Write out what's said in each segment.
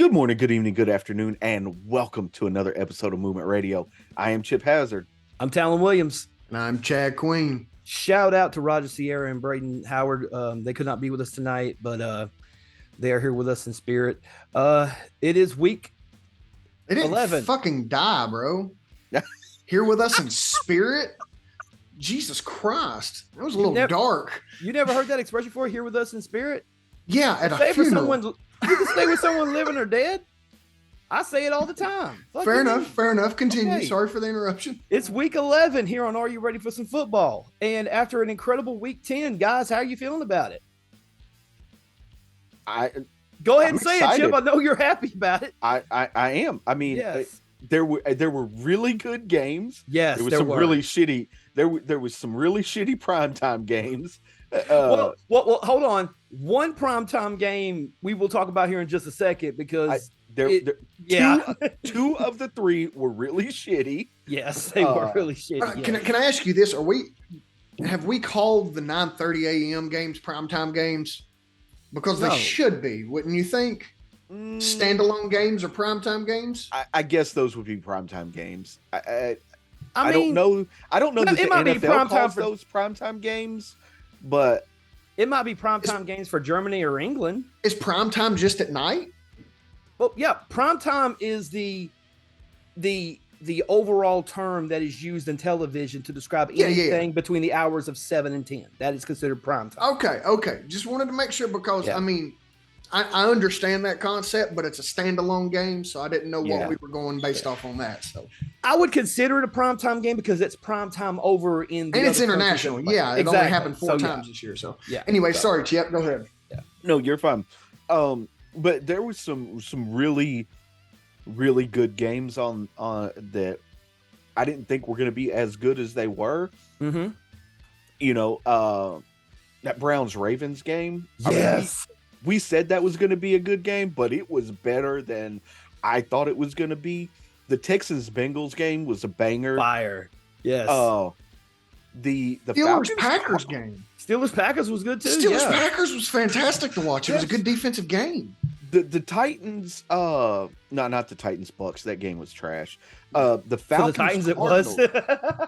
Good morning, good evening, good afternoon, and welcome to another episode of Movement Radio. I am Chip Hazard. I'm Talon Williams. And I'm Chad Queen. Shout out to Roger Sierra and Braden Howard. They could not be with us tonight, but they are here with us in spirit. It is week They didn't 11. fucking die, bro. Here with us in spirit? Jesus Christ. That was a little dark. You never heard that expression before? Here with us in spirit? Yeah, at Stay a for funeral. someone. You can stay with someone living or dead. I say it all the time. Fair enough. Continue. Okay. Sorry for the interruption. It's week 11 here on Are You Ready for Some Football? And after an incredible week 10, guys, how are you feeling about it? Go ahead and say excited. it, Chip. I know you're happy about it. I am. I mean, Yes. there were really good games. Yes, There was some really shitty. There was some really shitty primetime games. Well, hold on. One primetime game we will talk about here in just a second because two of the three were really shitty. Yes, they were really shitty. Can I ask you this? Have we called the 9:30 a.m. games primetime games? Because they should be, wouldn't you think? Standalone games or primetime games? I guess those would be primetime games. I mean, don't know. I don't know that the it might be NFL primetime calls for- those primetime games, but it might be primetime games for Germany or England. Is primetime just at night? Well, yeah, primetime is the overall term that is used in television to describe anything between the hours of 7 and 10. That is considered primetime. Okay. Just wanted to make sure because, I mean, I understand that concept, but it's a standalone game, so I didn't know what we were going based off on that. So I would consider it a primetime game because it's primetime over in the and it's other international. countries. Yeah, it exactly. only happened four times this year. So anyway, sorry, Chip. Go ahead. Yeah. No, you're fine. But there was some really, really good games on that I didn't think were going to be as good as they were. Mm-hmm. You know, that Browns Ravens game. Yes. I mean, we said that was going to be a good game, but it was better than I thought it was going to be. The Texans Bengals game was a banger. Fire. Yes. The Steelers Packers game. Steelers Packers was good too. Steelers Packers was fantastic to watch. It was a good defensive game. The Titans, not the Titans Bucks. That game was trash. The Falcons. For the Titans, Cardinals, it was.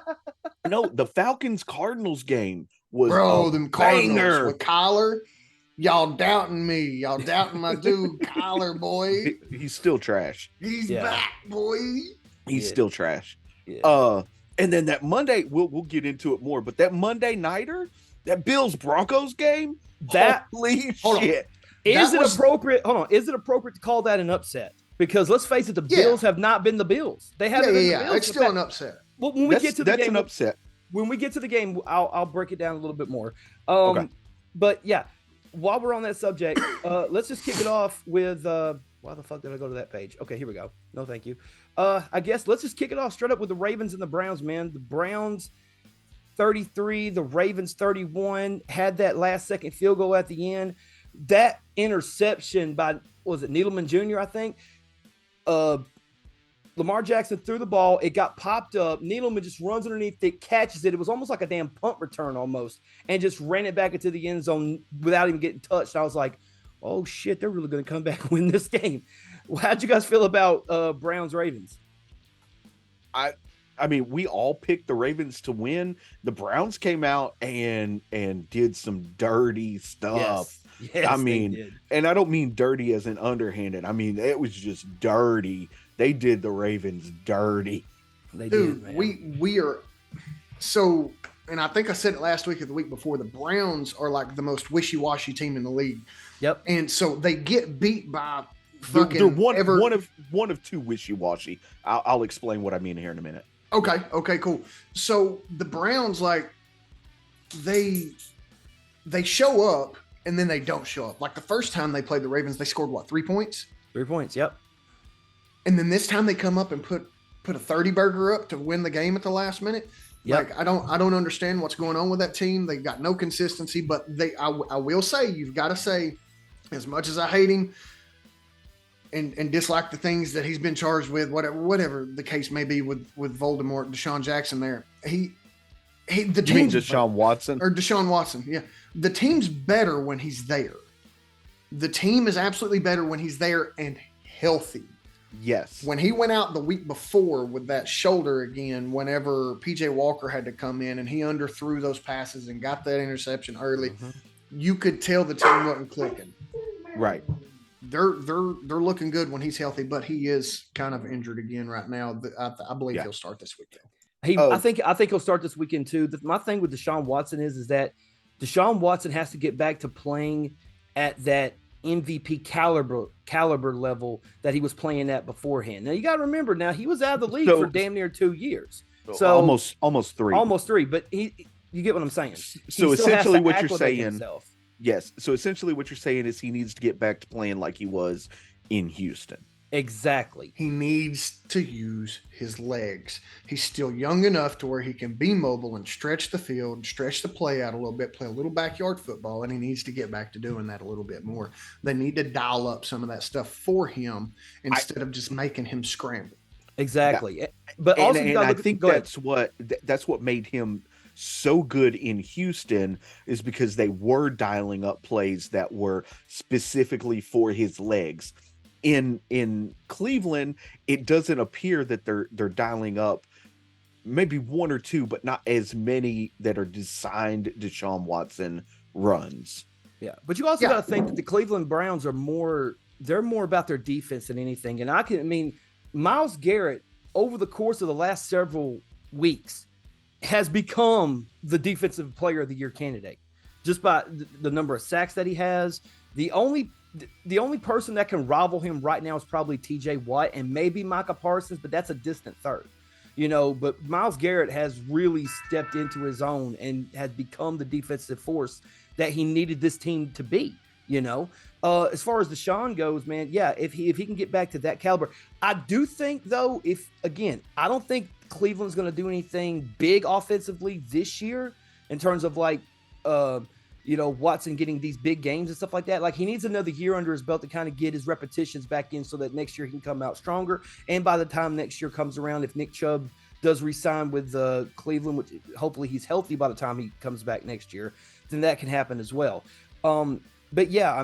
No, the Falcons Cardinals game was them Cardinals banger. with Kyler. Y'all doubting me. Y'all doubting my dude Kyler, boy. He's still trash. He's back, boy. He's still trash. Yeah. And then that Monday, we'll get into it more. But that Monday nighter, that Bills Broncos game, holy shit! Is it appropriate? Hold on. Is it appropriate to call that an upset? Because let's face it, the Bills have not been the Bills. They haven't been the Bills. It's still an upset. Well, when we get to the game, an upset. When we get to the game, I'll break it down a little bit more. Okay. But yeah, while we're on that subject, let's just kick it off with why the fuck did I go to that page? Okay, here we go. No, thank you. I guess let's just kick it off straight up with the Ravens and the Browns, man. The Browns 33, the Ravens 31, had that last second field goal at the end. That interception by, was it Needleman Jr., I think? Lamar Jackson threw the ball. It got popped up. Needleman just runs underneath it, catches it. It was almost like a damn punt return almost, and just ran it back into the end zone without even getting touched. I was like, oh, shit, they're really going to come back and win this game. How'd you guys feel about Browns-Ravens? I mean, we all picked the Ravens to win. The Browns came out and did some dirty stuff. Yes, I mean, and I don't mean dirty as in underhanded. I mean, it was just dirty. They did the Ravens dirty. They Dude, did, man. we are so, and I think I said it last week or the week before, the Browns are like the most wishy-washy team in the league. Yep. And so they get beat by They're fucking one of two wishy-washy. I'll explain what I mean here in a minute. Okay, cool. So the Browns, like, they show up and then they don't show up. Like the first time they played the Ravens, they scored 3 points? 3 points, yep. And then this time they come up and put a 30 burger up to win the game at the last minute. Yep. Like I don't understand what's going on with that team. They've got no consistency, but I will say, you've got to say, as much as I hate him and dislike the things that he's been charged with, whatever the case may be with Voldemort, Deshaun Jackson there, the You mean Deshaun Watson? Or Deshaun Watson, yeah. The team's better when he's there. The team is absolutely better when he's there and healthy. Yes. When he went out the week before with that shoulder again, whenever PJ Walker had to come in and he underthrew those passes and got that interception early, you could tell the team wasn't clicking. Right. They're looking good when he's healthy, but he is kind of injured again right now. I believe he'll start this week though. I think he'll start this weekend too. My thing with Deshaun Watson is that Deshaun Watson has to get back to playing at that MVP caliber level that he was playing at beforehand. Now you got to remember, now he was out of the league for damn near 2 years, so almost three. But you get what I'm saying. So essentially, what you're saying, yes. So essentially, what you're saying is he needs to get back to playing like he was in Houston. Exactly. He needs to use his legs. He's still young enough to where he can be mobile and stretch the field, and stretch the play out a little bit, play a little backyard football, and he needs to get back to doing that a little bit more. They need to dial up some of that stuff for him instead of just making him scramble. Exactly. Yeah. But also, I think that's what made him so good in Houston, is because they were dialing up plays that were specifically for his legs. In Cleveland, it doesn't appear that they're dialing up, maybe one or two, but not as many that are designed Deshaun Watson runs. Yeah, but you also got to think that the Cleveland Browns are more about their defense than anything. And Myles Garrett over the course of the last several weeks has become the defensive player of the year candidate, just by the number of sacks that he has. The only person that can rival him right now is probably TJ Watt and maybe Micah Parsons, but that's a distant third, but Myles Garrett has really stepped into his own and has become the defensive force that he needed this team to be. As far as Deshaun goes, man, if he can get back to that caliber, I do think though, I don't think Cleveland's going to do anything big offensively this year in terms of Watson getting these big games and stuff like that. Like, he needs another year under his belt to kind of get his repetitions back in so that next year he can come out stronger. And by the time next year comes around, if Nick Chubb does re-sign with Cleveland, which hopefully he's healthy by the time he comes back next year, then that can happen as well. But yeah,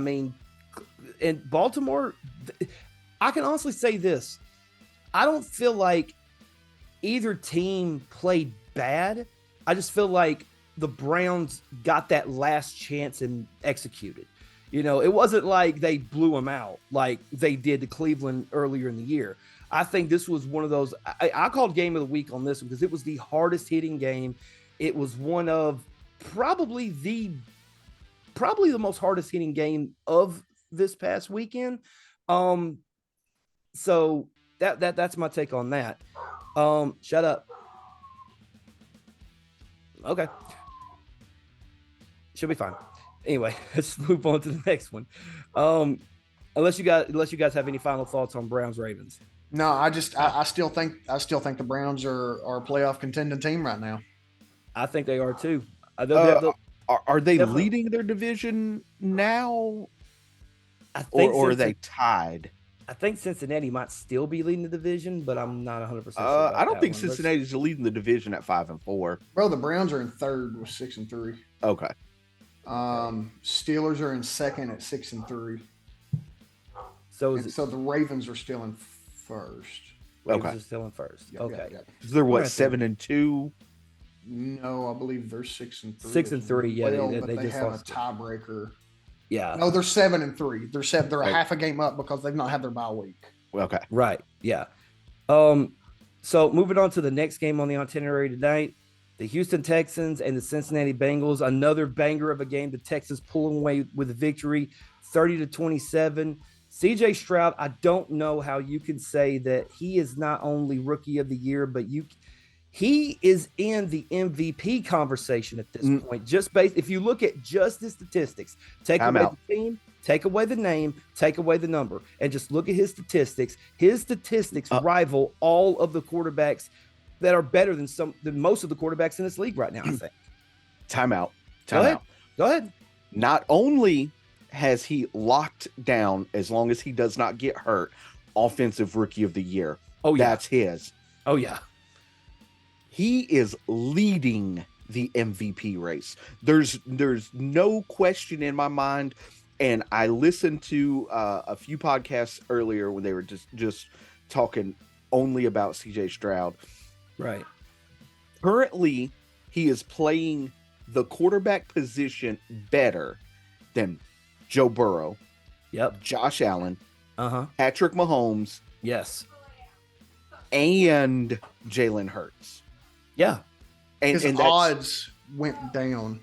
in Baltimore, I can honestly say this. I don't feel like either team played bad. I just feel like the Browns got that last chance and executed. It wasn't like they blew them out like they did to Cleveland earlier in the year. I think this was one of those, I called game of the week on this one because it was the hardest hitting game. It was one of probably the most hardest hitting game of this past weekend. So that's my take on that. Shut up. Okay. She'll be fine. Anyway, let's move on to the next one. Unless you guys have any final thoughts on Browns Ravens. No, I still think the Browns are a playoff contending team right now. I think they are too. Are they leading their division now? Or are they tied? I think Cincinnati might still be leading the division, but I'm not 100% sure. I don't think Cincinnati's leading the division at 5-4. Bro, the Browns are in third with 6-3. Okay. Steelers are in second at 6-3. So the Ravens are still in first. Ravens are still in first. Yeah, okay. Yeah. They're what, 7-2? No, I believe they're 6-3. 6-3. Yeah, but they have a tiebreaker. Yeah. No, they're 7-3. They're a half a game up because they've not had their bye week. Okay. Right. Yeah. So moving on to the next game on the itinerary tonight, the Houston Texans and the Cincinnati Bengals. Another banger of a game. The Texans pulling away with a victory, 30-27. CJ Stroud, I don't know how you can say that he is not only rookie of the year, but he is in the MVP conversation at this point. If you look at just the statistics, take away the team, take away the name, take away the number, and just look at his statistics. His statistics rival all of the quarterbacks that are better than most of the quarterbacks in this league right now, I think. Timeout. Go ahead. Not only has he locked down, as long as he does not get hurt, offensive rookie of the year. Oh, yeah. That's his. Oh, yeah. He is leading the MVP race. There's no question in my mind And I listened to a few podcasts earlier when they were just talking only about CJ Stroud. Right. Currently, he is playing the quarterback position better than Joe Burrow, Yep. Josh Allen, Uh-huh. Patrick Mahomes, Yes. and Jalen Hurts. Yeah. His And odds went down.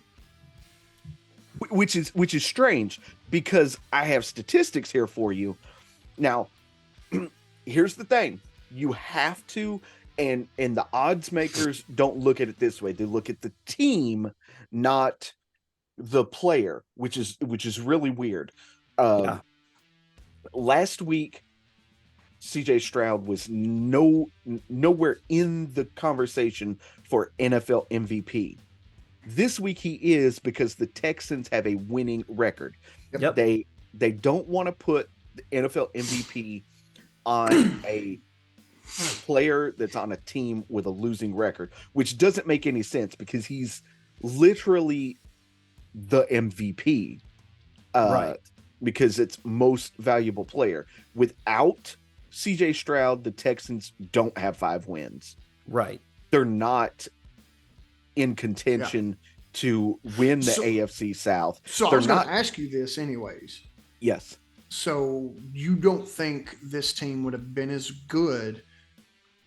which is strange because I have statistics here for you. Now, here's the thing. You have to, and the odds makers don't look at it this way. They look at the team, not the player, which is really weird. Yeah. Last week, CJ Stroud was nowhere in the conversation for NFL MVP. This week he is, because the Texans have a winning record. Yep. They don't want to put the NFL MVP on a player that's on a team with a losing record, which doesn't make any sense because he's literally the MVP. Right. Because it's most valuable player. Without CJ Stroud, the Texans don't have 5 wins. Right. They're not in contention to win the AFC South. So I was going to ask you this anyways. Yes. So you don't think this team would have been as good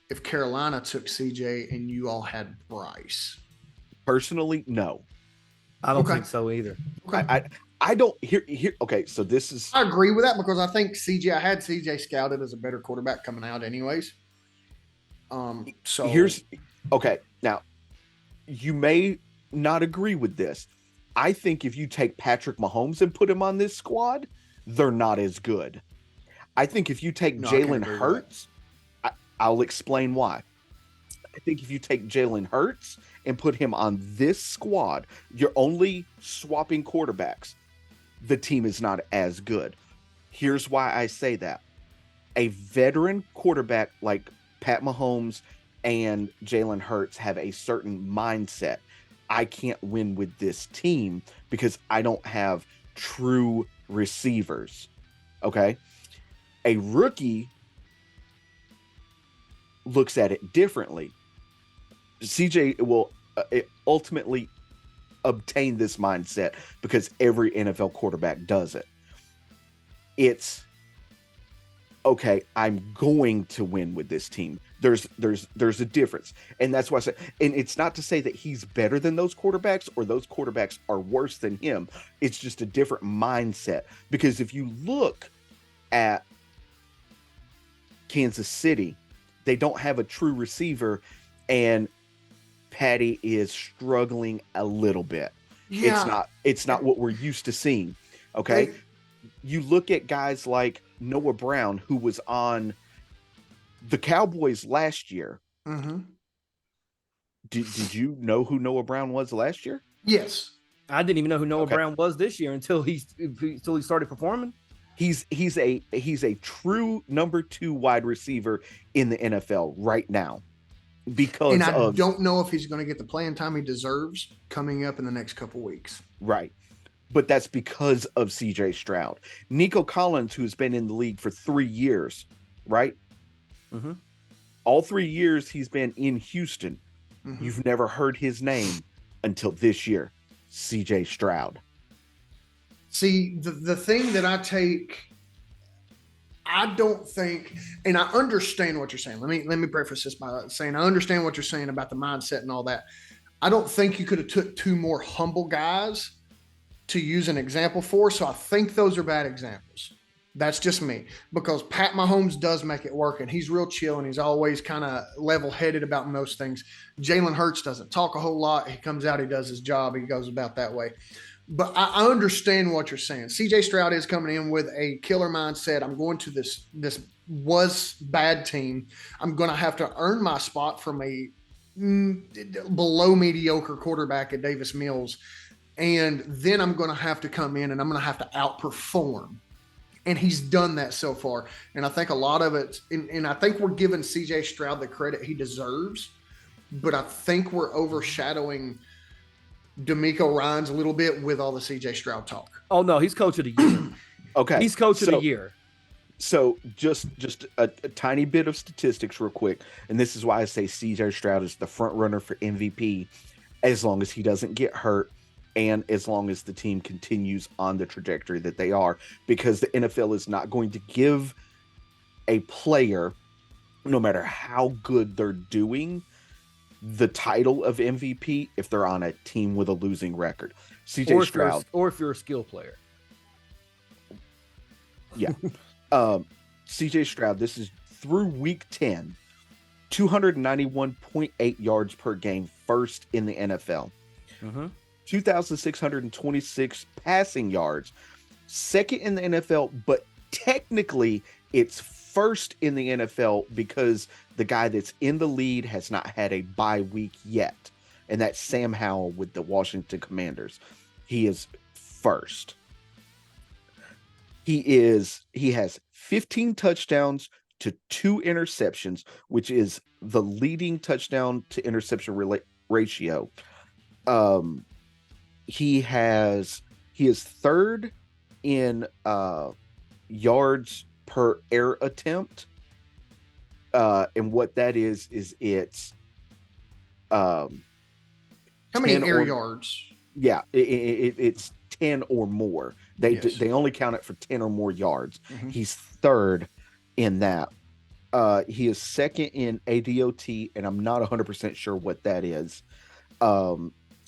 if Carolina took CJ and you all had Bryce? Personally, no. I don't think so either. Okay. I don't here. Okay, so this is. I agree with that because I think I had CJ scouted as a better quarterback coming out anyways. So here's okay. Now, you may not agree with this. I think if you take Patrick Mahomes and put him on this squad, they're not as good. I think if you take Jalen Hurts, I'll explain why. I think if you take Jalen Hurts and put him on this squad, you're only swapping quarterbacks. The team is not as good. Here's why I say that. A veteran quarterback like Pat Mahomes and Jalen Hurts have a certain mindset. I can't win with this team because I don't have true receivers. Okay? A rookie looks at it differently. CJ will ultimately obtain this mindset because every NFL quarterback does it. It's okay, I'm going to win with this team. There's a difference. And that's why I said, and it's not to say that he's better than those quarterbacks or those quarterbacks are worse than him. It's just a different mindset. Because if you look at Kansas City, they don't have a true receiver, and Patty is struggling a little bit. Yeah. It's not what we're used to seeing. Okay. You look at guys like Noah Brown, who was on the Cowboys last year. Mm-hmm. Did you know who Noah Brown was last year? Yes. I didn't even know who Noah Brown was this year until he started performing. He's a true number 2 wide receiver in the NFL right now. Because I don't know if he's going to get the playing time he deserves coming up in the next couple weeks. Right. But that's because of CJ Stroud. Nico Collins, who's been in the league for 3 years, right? Mm-hmm. All 3 years he's been in Houston. Mm-hmm. You've never heard his name until this year. CJ Stroud. See, the thing that I don't think, and I understand what you're saying. Let me preface this by saying I understand what you're saying about the mindset and all that. I don't think you could have took 2 more humble guys to use an example for. So I think those are bad examples. That's just me, because Pat Mahomes does make it work, and he's real chill, and he's always kind of level-headed about most things. Jalen Hurts doesn't talk a whole lot. He comes out, he does his job, he goes about that way. But I understand what you're saying. CJ Stroud is coming in with a killer mindset. I'm going to this was bad team. I'm going to have to earn my spot from a below mediocre quarterback at Davis Mills. And then I'm going to have to come in and I'm going to have to outperform. And he's done that so far. And I think a lot of it, and I think we're giving CJ Stroud the credit he deserves, but I think we're overshadowing D'Amico Ryans a little bit with all the CJ Stroud talk. Oh no, he's coach of the year. Okay. He's coach of the year. So just a tiny bit of statistics real quick. And this is why I say CJ Stroud is the front runner for MVP as long as he doesn't get hurt and as long as the team continues on the trajectory that they are, because the NFL is not going to give a player, no matter how good they're doing, the title of MVP if they're on a team with a losing record. CJ Stroud. Or if you're a skill player. Yeah. CJ Stroud, this is through week 10, 291.8 yards per game, first in the NFL. 2,626 passing yards, second in the NFL, but technically it's first in the NFL because the guy that's in the lead has not had a bye week yet. And that's Sam Howell with the Washington Commanders. He is first. He has 15 touchdowns to 2 interceptions, which is the leading touchdown to interception ratio. He is third in yards per air attempt. And what that is it's how many air yards? Yeah, it's 10 or more. They only count it for 10 or more yards. He's third in that. He is second in ADOT, and I'm not 100% sure what that is.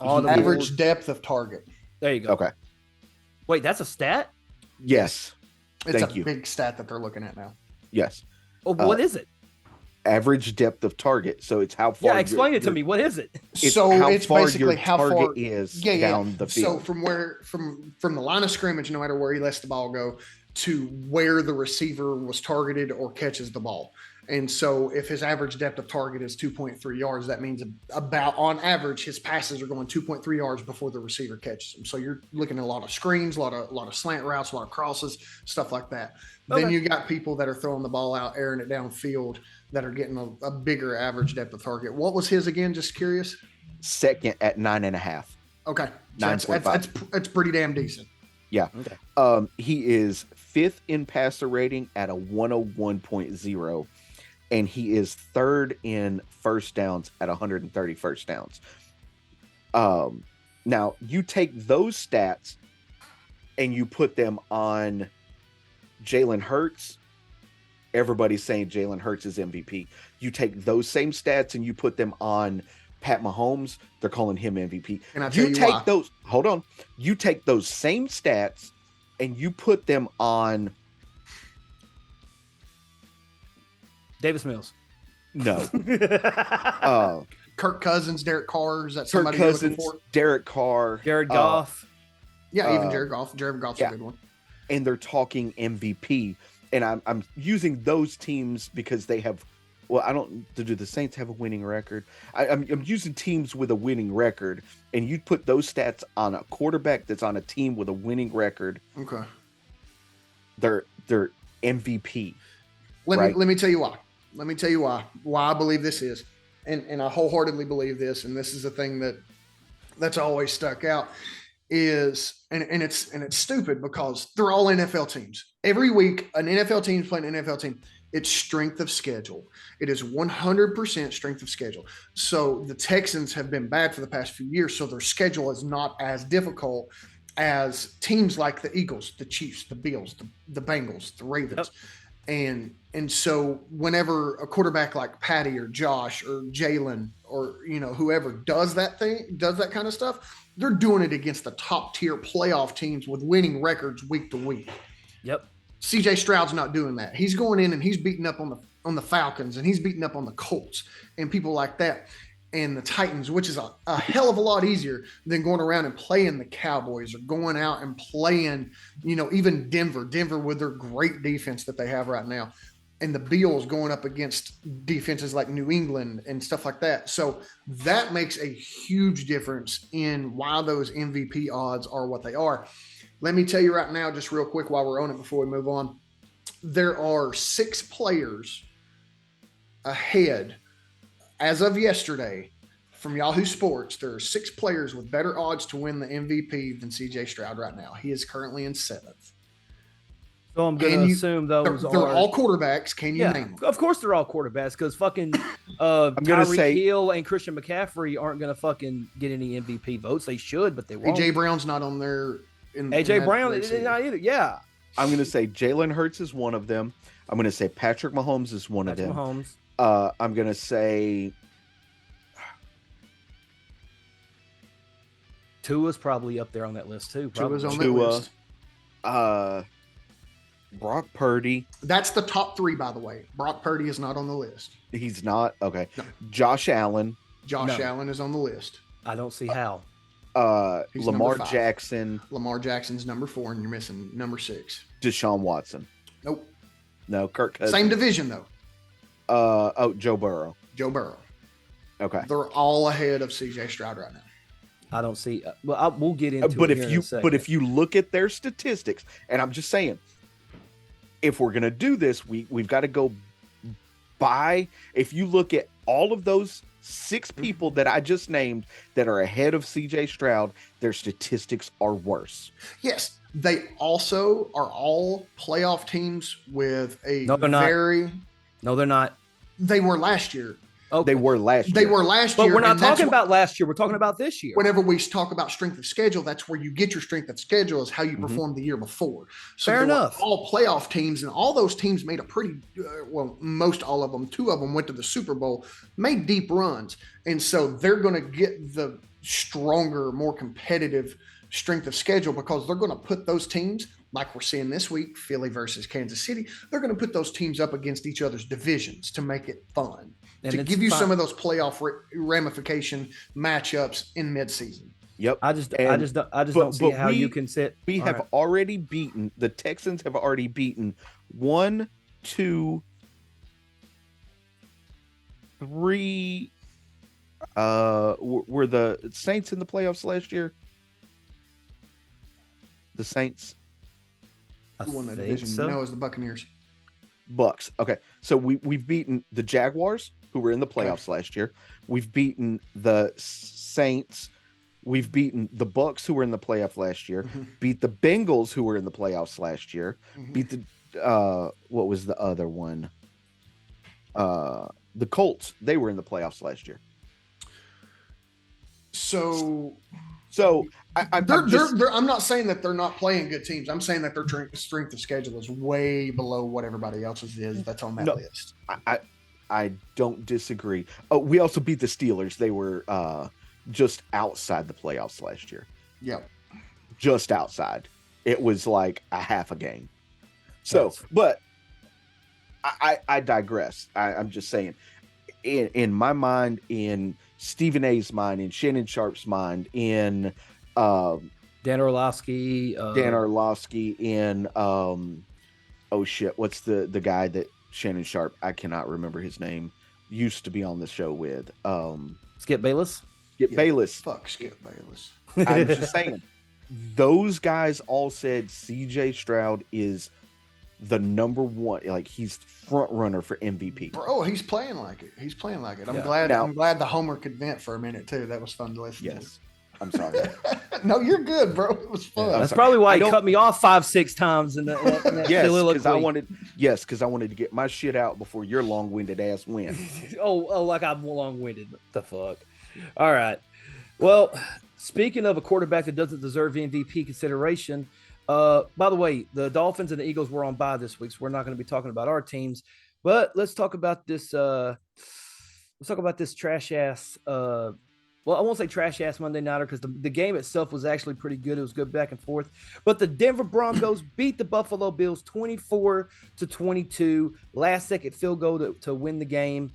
Average depth of target. There you go. Okay. Wait, that's a stat? Yes. It's a big stat that they're looking at now. Yes. Oh, what is it? Average depth of target. So it's how far. Yeah, explain it to me. What is it? It's basically how far is down the field. So from the line of scrimmage, no matter where he lets the ball go, to where the receiver was targeted or catches the ball. And so if his average depth of target is 2.3 yards, that means about on average his passes are going 2.3 yards before the receiver catches them. So you're looking at a lot of screens, a lot of slant routes, a lot of crosses, stuff like that. Okay. Then you got people that are throwing the ball out, airing it downfield, that are getting a bigger average depth of target. What was his again? Just curious. Second at 9.5. Okay, so that's pretty damn decent. Yeah. Okay. He is fifth in passer rating at a 101.0, and he is third in first downs at 130 first downs. Now you take those stats and you put them on Jalen Hurts. Everybody's saying Jalen Hurts is MVP. You take those same stats and you put them on Pat Mahomes, they're calling him MVP. And I tell you take why. those. Hold on. You take those same stats and you put them on Davis Mills. No. Kirk Cousins, Derek Carr. Is that Kirk somebody you're Cousins, looking for? Derek Carr, Jared Goff. Yeah, even Jared Goff. Jared Goff's a good one. And they're talking MVP. And I'm using those teams because they have. Well, I don't. Do the Saints have a winning record? I'm using teams with a winning record, and you put those stats on a quarterback that's on a team with a winning record. Okay. They're MVP. Let me tell you why. Let me tell you why I believe this is, and I wholeheartedly believe this, and this is the thing that's always stuck out is, and it's stupid because they're all NFL teams. Every week, an NFL team is playing an NFL team. It's strength of schedule. It is 100% strength of schedule. So the Texans have been bad for the past few years, so their schedule is not as difficult as teams like the Eagles, the Chiefs, the Bills, the Bengals, the Ravens. Yep. And so whenever a quarterback like Patty or Josh or Jalen or whoever does that kind of stuff, they're doing it against the top tier playoff teams with winning records week to week. Yep. CJ Stroud's not doing that. He's going in and he's beating up on the Falcons and he's beating up on the Colts and people like that and the Titans, which is a hell of a lot easier than going around and playing the Cowboys or going out and playing, even Denver with their great defense that they have right now. And the Bills going up against defenses like New England and stuff like that. So that makes a huge difference in why those MVP odds are what they are. Let me tell you right now, just real quick while we're on it before we move on, there are 6 players ahead as of yesterday from Yahoo Sports, there are 6 players with better odds to win the MVP than CJ Stroud right now. He is currently in 7th. So I'm going to assume those they're are all quarterbacks. Can you name them? Of course they're all quarterbacks because fucking Tyreek Hill and Christian McCaffrey aren't going to fucking get any MVP votes. They should, but they won't. AJ Brown's not on there. AJ Brown is not either. Yeah. I'm going to say Jalen Hurts is one of them. I'm going to say Patrick Mahomes is one of them. I'm going to say Tua's probably up there on that list too. Tua's on that list. Brock Purdy. That's the top 3, by the way. Brock Purdy is not on the list. He's not? Okay. No. Josh Allen. Josh Allen is on the list. I don't see how. Lamar Jackson. Lamar Jackson's number 4, and you're missing number 6. Deshaun Watson. Nope. No, Kirk Cousins. Same division, though. Joe Burrow. Joe Burrow. Okay. They're all ahead of CJ Stroud right now. I don't see. Well, we'll get into but it if you look at their statistics, and I'm just saying, if we're gonna do this, we've got to go by. If you look at all of those 6 people that I just named that are ahead of CJ Stroud, their statistics are worse. Yes, they also are all playoff teams with a No, they're not. No, they're not. They were last year. Okay. They were last year. But we're not talking about last year. We're talking about this year. Whenever we talk about strength of schedule, that's where you get your strength of schedule is how you performed the year before. So fair enough. All playoff teams, and all those teams made a pretty most all of them. 2 of them went to the Super Bowl, made deep runs, and so they're going to get the stronger, more competitive strength of schedule because they're going to put those teams, like we're seeing this week, Philly versus Kansas City, they're going to put those teams up against each other's divisions to make it fun, and to give you some of those playoff ramification matchups in midseason. Yep. I just don't see how you can sit. We have already beaten the Texans. Have already beaten 1, 2, 3. Were the Saints in the playoffs last year? The Saints. Who won that division? So. No, it was the Buccaneers. Bucks. Okay, so we've beaten the Jaguars, who were in the playoffs last year. We've beaten the Saints. We've beaten the Bucks, who were in the playoff last year. Beat the Bengals, who were in the playoffs last year. Beat the what was the other one? The Colts. They were in the playoffs last year. So I'm not saying that they're not playing good teams. I'm saying that their strength of schedule is way below what everybody else's is that's on that list. I don't disagree. Oh, we also beat the Steelers. They were just outside the playoffs last year. Yep. Just outside. It was like a half a game. So, but I digress. I'm just saying, in my mind, in Stephen A's mind, in Shannon Sharp's mind, in Dan Orlovsky, in oh shit, what's the guy that Shannon Sharp, I cannot remember his name, used to be on the show with Skip Bayless. Bayless. Fuck Skip Bayless. I'm just saying, those guys all said CJ Stroud is the number 1, like he's front runner for MVP. Bro, he's playing like it. I'm glad the Homer could vent for a minute too. That was fun to listen to. I'm sorry. No, you're good, bro. It was fun. That's probably why he cut me off 5-6 times in that because I wanted to get my shit out before your long-winded ass went. oh, like I'm long-winded. What the fuck? All right. Well, speaking of a quarterback that doesn't deserve MVP consideration, by the way, the Dolphins and the Eagles were on bye this week, so we're not going to be talking about our teams. But let's talk about this. Let's talk about this trash ass. Well, I won't say trash ass Monday nighter because the game itself was actually pretty good. It was good back and forth. But the Denver Broncos beat the Buffalo Bills 24-22. Last second field goal to win the game.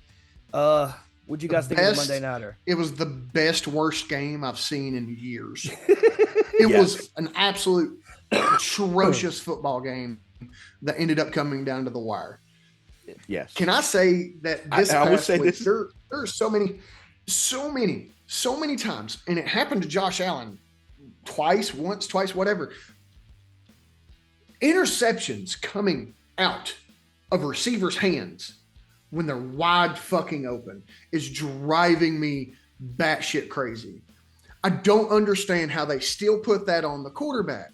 What'd you guys think of the Monday nighter? It was the best, worst game I've seen in years. It was an absolute atrocious football game that ended up coming down to the wire. Yes. Can I say that I would say week, there are so many times, and it happened to Josh Allen twice, whatever. Interceptions coming out of receivers' hands when they're wide fucking open is driving me batshit crazy. I don't understand how they still put that on the quarterback.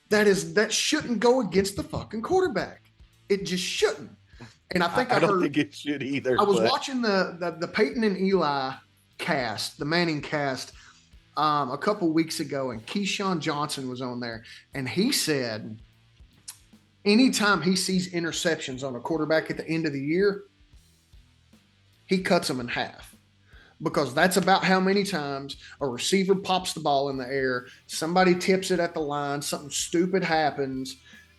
That shouldn't go against the fucking quarterback. It just shouldn't. And I think I don't think it should either. I was watching the Peyton and Eli cast, the Manning cast, a couple weeks ago, and Keyshawn Johnson was on there, and he said anytime he sees interceptions on a quarterback at the end of the year, he cuts them in half. Because that's about how many times a receiver pops the ball in the air, somebody tips it at the line, something stupid happens,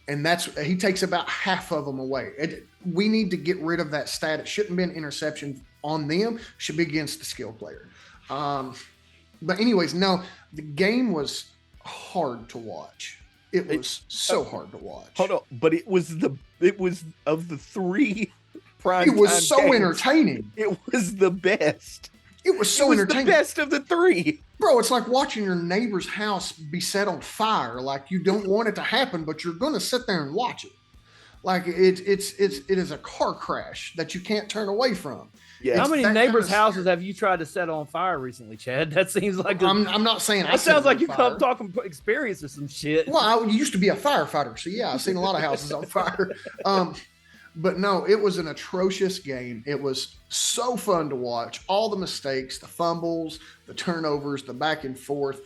and he takes about half of them away. We need to get rid of that stat. It shouldn't be an interception on them. It should be against the skill player. But anyways, no, the game was hard to watch. It was so hard to watch. Hold on, but it was of the three prime. It was so games, entertaining. It was the best. It was so entertaining. The best of the three. Bro, it's like watching your neighbor's house be set on fire. Like, you don't want it to happen, but you're going to sit there and watch it. Like, it is a car crash that you can't turn away from. Yeah. How many neighbors' houses have you tried to set on fire recently, Chad? That seems like I'm not saying that sounds like you come talking experience or some shit. Well, I used to be a firefighter, so yeah, I've seen a lot of houses on fire. But no, it was an atrocious game. It was so fun to watch. All the mistakes, the fumbles, the turnovers, the back and forth.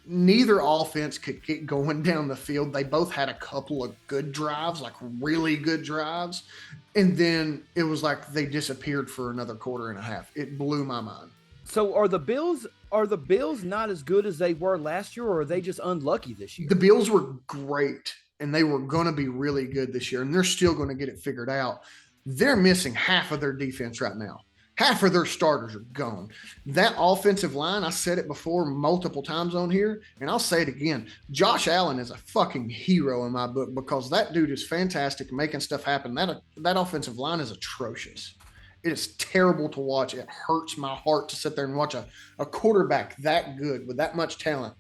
Neither offense could get going down the field. They both had a couple of good drives, like really good drives. And then it was like they disappeared for another quarter and a half. It blew my mind. So are the Bills not as good as they were last year, or are they just unlucky this year? The Bills were great, and they were going to be really good this year, and they're still going to get it figured out. They're missing half of their defense right now. Half of their starters are gone. That offensive line, I said it before multiple times on here, and I'll say it again. Josh Allen is a fucking hero in my book because that dude is fantastic making stuff happen. That offensive line is atrocious. It is terrible to watch. It hurts my heart to sit there and watch a quarterback that good with that much talent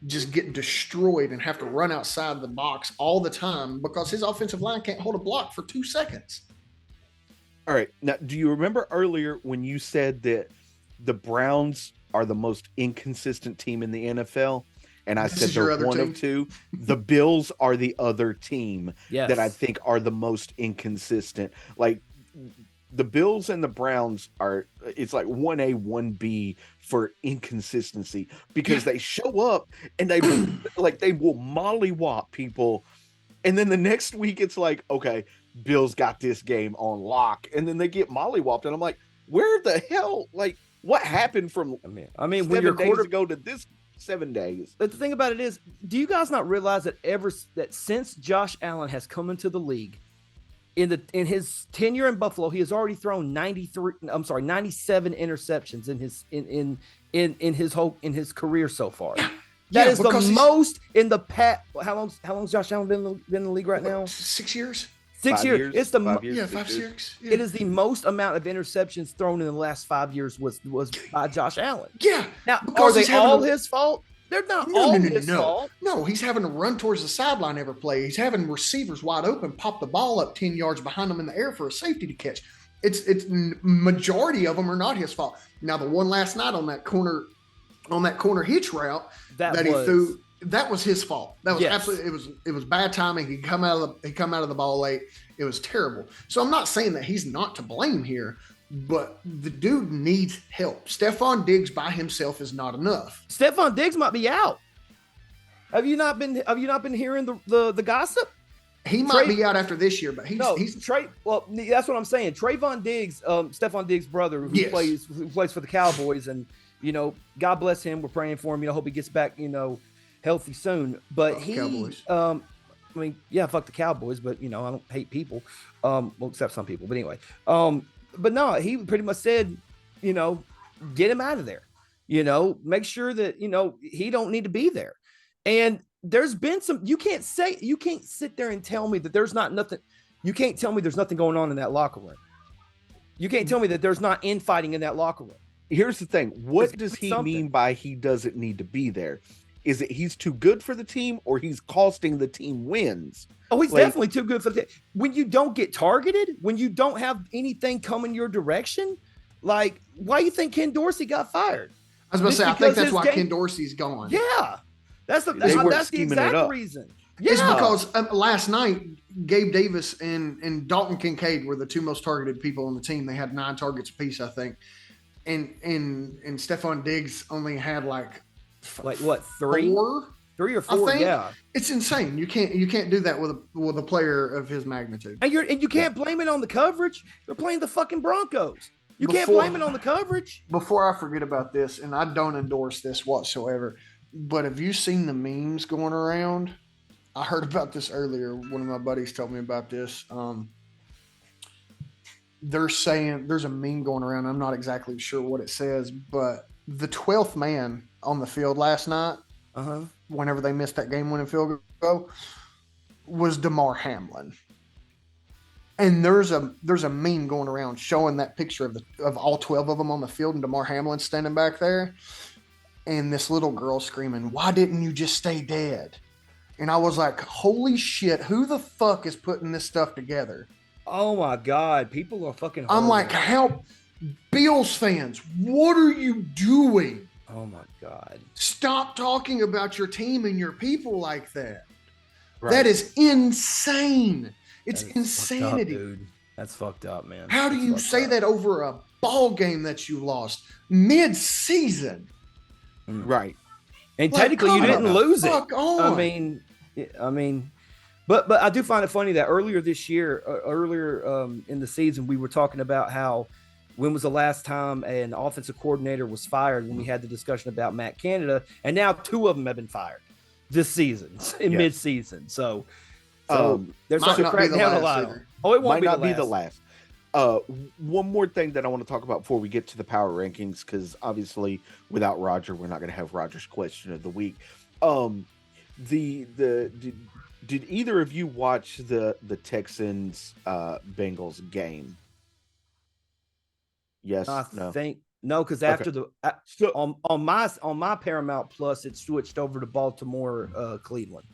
just get destroyed and have to run outside the box all the time because his offensive line can't hold a block for 2 seconds. All right. Now, do you remember earlier when you said that the Browns are the most inconsistent team in the NFL? And I said they're one of two. The Bills are the other team that I think are the most inconsistent. Like, the Bills and the Browns it's like 1A, 1B for inconsistency because they show up and they will mollywop people. And then the next week it's like, okay, Bills got this game on lock. And then they get mollywopped. And I'm like, where the hell? Like, what happened from when your days ago to this 7 days? But the thing about it is, do you guys not realize that since Josh Allen has come into the league, in his tenure in Buffalo, he has already thrown 97 interceptions in his career so far. That is the most in the past. How long's Josh Allen been in the league right now? 6 years. 6 years. It's the 5 years. Yeah. It is the most amount of interceptions thrown in the last 5 years was by Josh Allen. Yeah. Now, are they all his fault? They're not all his fault. No, he's having to run towards the sideline every play. He's having receivers wide open, pop the ball up 10 yards behind him in the air for a safety to catch. It's majority of them are not his fault. Now, the one last night on that corner hitch route that he threw, that was his fault. That was absolutely it was bad timing. He come out of the ball late. It was terrible. So I'm not saying that he's not to blame here, but the dude needs help. Stephon Diggs by himself is not enough. Stephon Diggs might be out. Have you not been hearing the gossip? He might be out after this year, but he's Trey. Well, that's what I'm saying. Trayvon Diggs, Stephon Diggs' brother, who plays for the Cowboys, and God bless him. We're praying for him. Hope he gets back, healthy soon. But Cowboys. Fuck the Cowboys, but I don't hate people. Well, except some people. But anyway, but no, he pretty much said, get him out of there. Make sure that he don't need to be there. And there's been you can't sit there and tell me that there's not nothing. You can't tell me there's nothing going on in that locker room. You can't tell me that there's not infighting in that locker room. Here's the thing. What does he mean by he doesn't need to be there? Is it he's too good for the team or he's costing the team wins? Oh, he's definitely too good for the team. When you don't get targeted, when you don't have anything coming your direction, Like, why do you think Ken Dorsey got fired? I was about to Just say, I think because that's his why game- Ken Dorsey's gone. Yeah, that's the They weren't that's the scheming it exact up. reason. It's Yeah. because last night, Gabe Davis and Dalton Kincaid were the two most targeted people on the team. They had 9 targets apiece, I think. And Stephon Diggs only had like what, 3 or 4? Yeah. It's insane. You can't do that with a player of his magnitude. And you can't blame it on the coverage. They're playing the fucking Broncos. You can't blame it on the coverage. Before I forget about this, and I don't endorse this whatsoever, but have you seen the memes going around? I heard about this earlier. One of my buddies told me about this. They're saying there's a meme going around. I'm not exactly sure what it says, but the 12th man on the field last night, whenever they missed that game-winning field goal, was Damar Hamlin. And there's a meme going around showing that picture of all 12 of them on the field and Damar Hamlin standing back there, and this little girl screaming, "Why didn't you just stay dead?" And I was like, holy shit, who the fuck is putting this stuff together? Oh my God, people are fucking horrible. I'm like, how Bills fans, what are you doing? Oh my God. Stop talking about your team and your people like that. Right. That is insane. It's insanity. Fucked up, dude. That's fucked up, man. How do you say that over a ball game that you lost mid-season? Right. And technically, you didn't lose it. On. I mean, but I do find it funny that earlier this year, in the season, we were talking about how when was the last time an offensive coordinator was fired when we had the discussion about Matt Canada, and now 2 of them have been fired this season in mid-season. So there's might something not be crack the down a last lot. either. Oh, it Might won't not be the last. One more thing that I want to talk about before we get to the power rankings, because obviously without Roger, we're not going to have Roger's question of the week. Did either of you watch the Texans Bengals game? Yes, no. No, because after on my Paramount Plus, it switched over to Baltimore, Cleveland.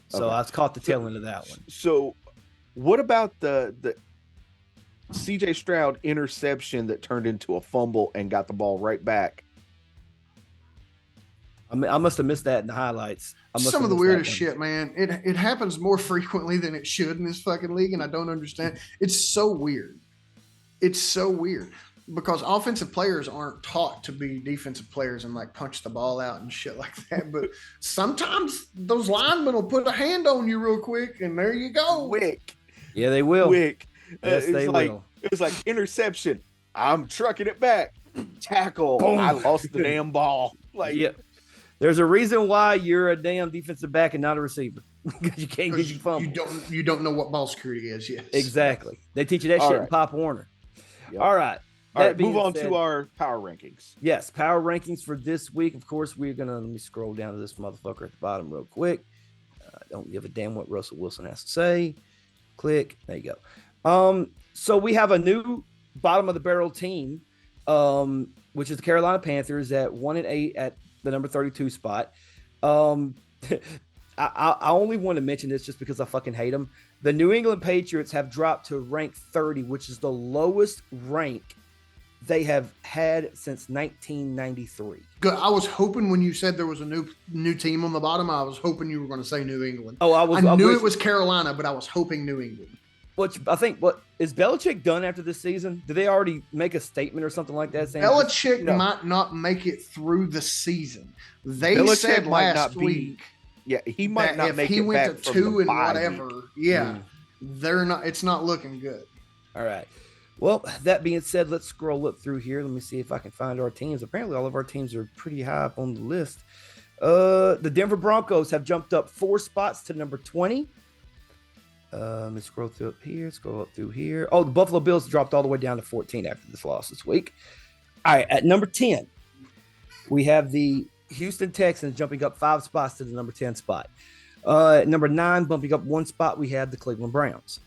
So I caught the tail end of that one. So, what about the CJ Stroud interception that turned into a fumble and got the ball right back? I mean, I must have missed that in the highlights. Some of the weirdest shit, man. It happens more frequently than it should in this fucking league, and I don't understand. It's so weird. It's so weird because offensive players aren't taught to be defensive players and like punch the ball out and shit like that. But sometimes those linemen will put a hand on you real quick, and there you go. Quick. Yeah, they will. Quick. Yes, they will. It was like interception. I'm trucking it back. Tackle. Boom. I lost the damn ball. Like, yeah. There's a reason why you're a damn defensive back and not a receiver. Because you can't get your fumble. You don't know what ball security is. Yes. Exactly. They teach you that shit in Pop Warner. Yep. All right. All right, move on to our power rankings. Yes, power rankings for this week. Of course, we're going to, let me scroll down to this motherfucker at the bottom real quick. Don't give a damn what Russell Wilson has to say. Click. There you go. So we have a new bottom of the barrel team, which is the Carolina Panthers at 1-8 at the number 32 spot. I only want to mention this just because I fucking hate them. The New England Patriots have dropped to rank 30, which is the lowest rank they have had since 1993. Good. I was hoping when you said there was a new team on the bottom, I was hoping you were going to say New England. Oh, I knew it was Carolina, but I was hoping New England. Which I think, what is Belichick done after this season? Did they already make a statement or something like that? Saying Belichick might not make it through the season. They Belichick said might last not week. Yeah, he might not make it back. If he went to 2 and whatever, week. they're not. It's not looking good. All right. Well, that being said, let's scroll up through here. Let me see if I can find our teams. Apparently, all of our teams are pretty high up on the list. The Denver Broncos have jumped up 4 spots to number 20. Let me scroll through up here. Scroll up through here. Oh, the Buffalo Bills dropped all the way down to 14 after this loss this week. All right, at number 10, we have the Houston Texans jumping up 5 spots to the number 10 spot. At number 9, bumping up 1 spot, we have the Cleveland Browns.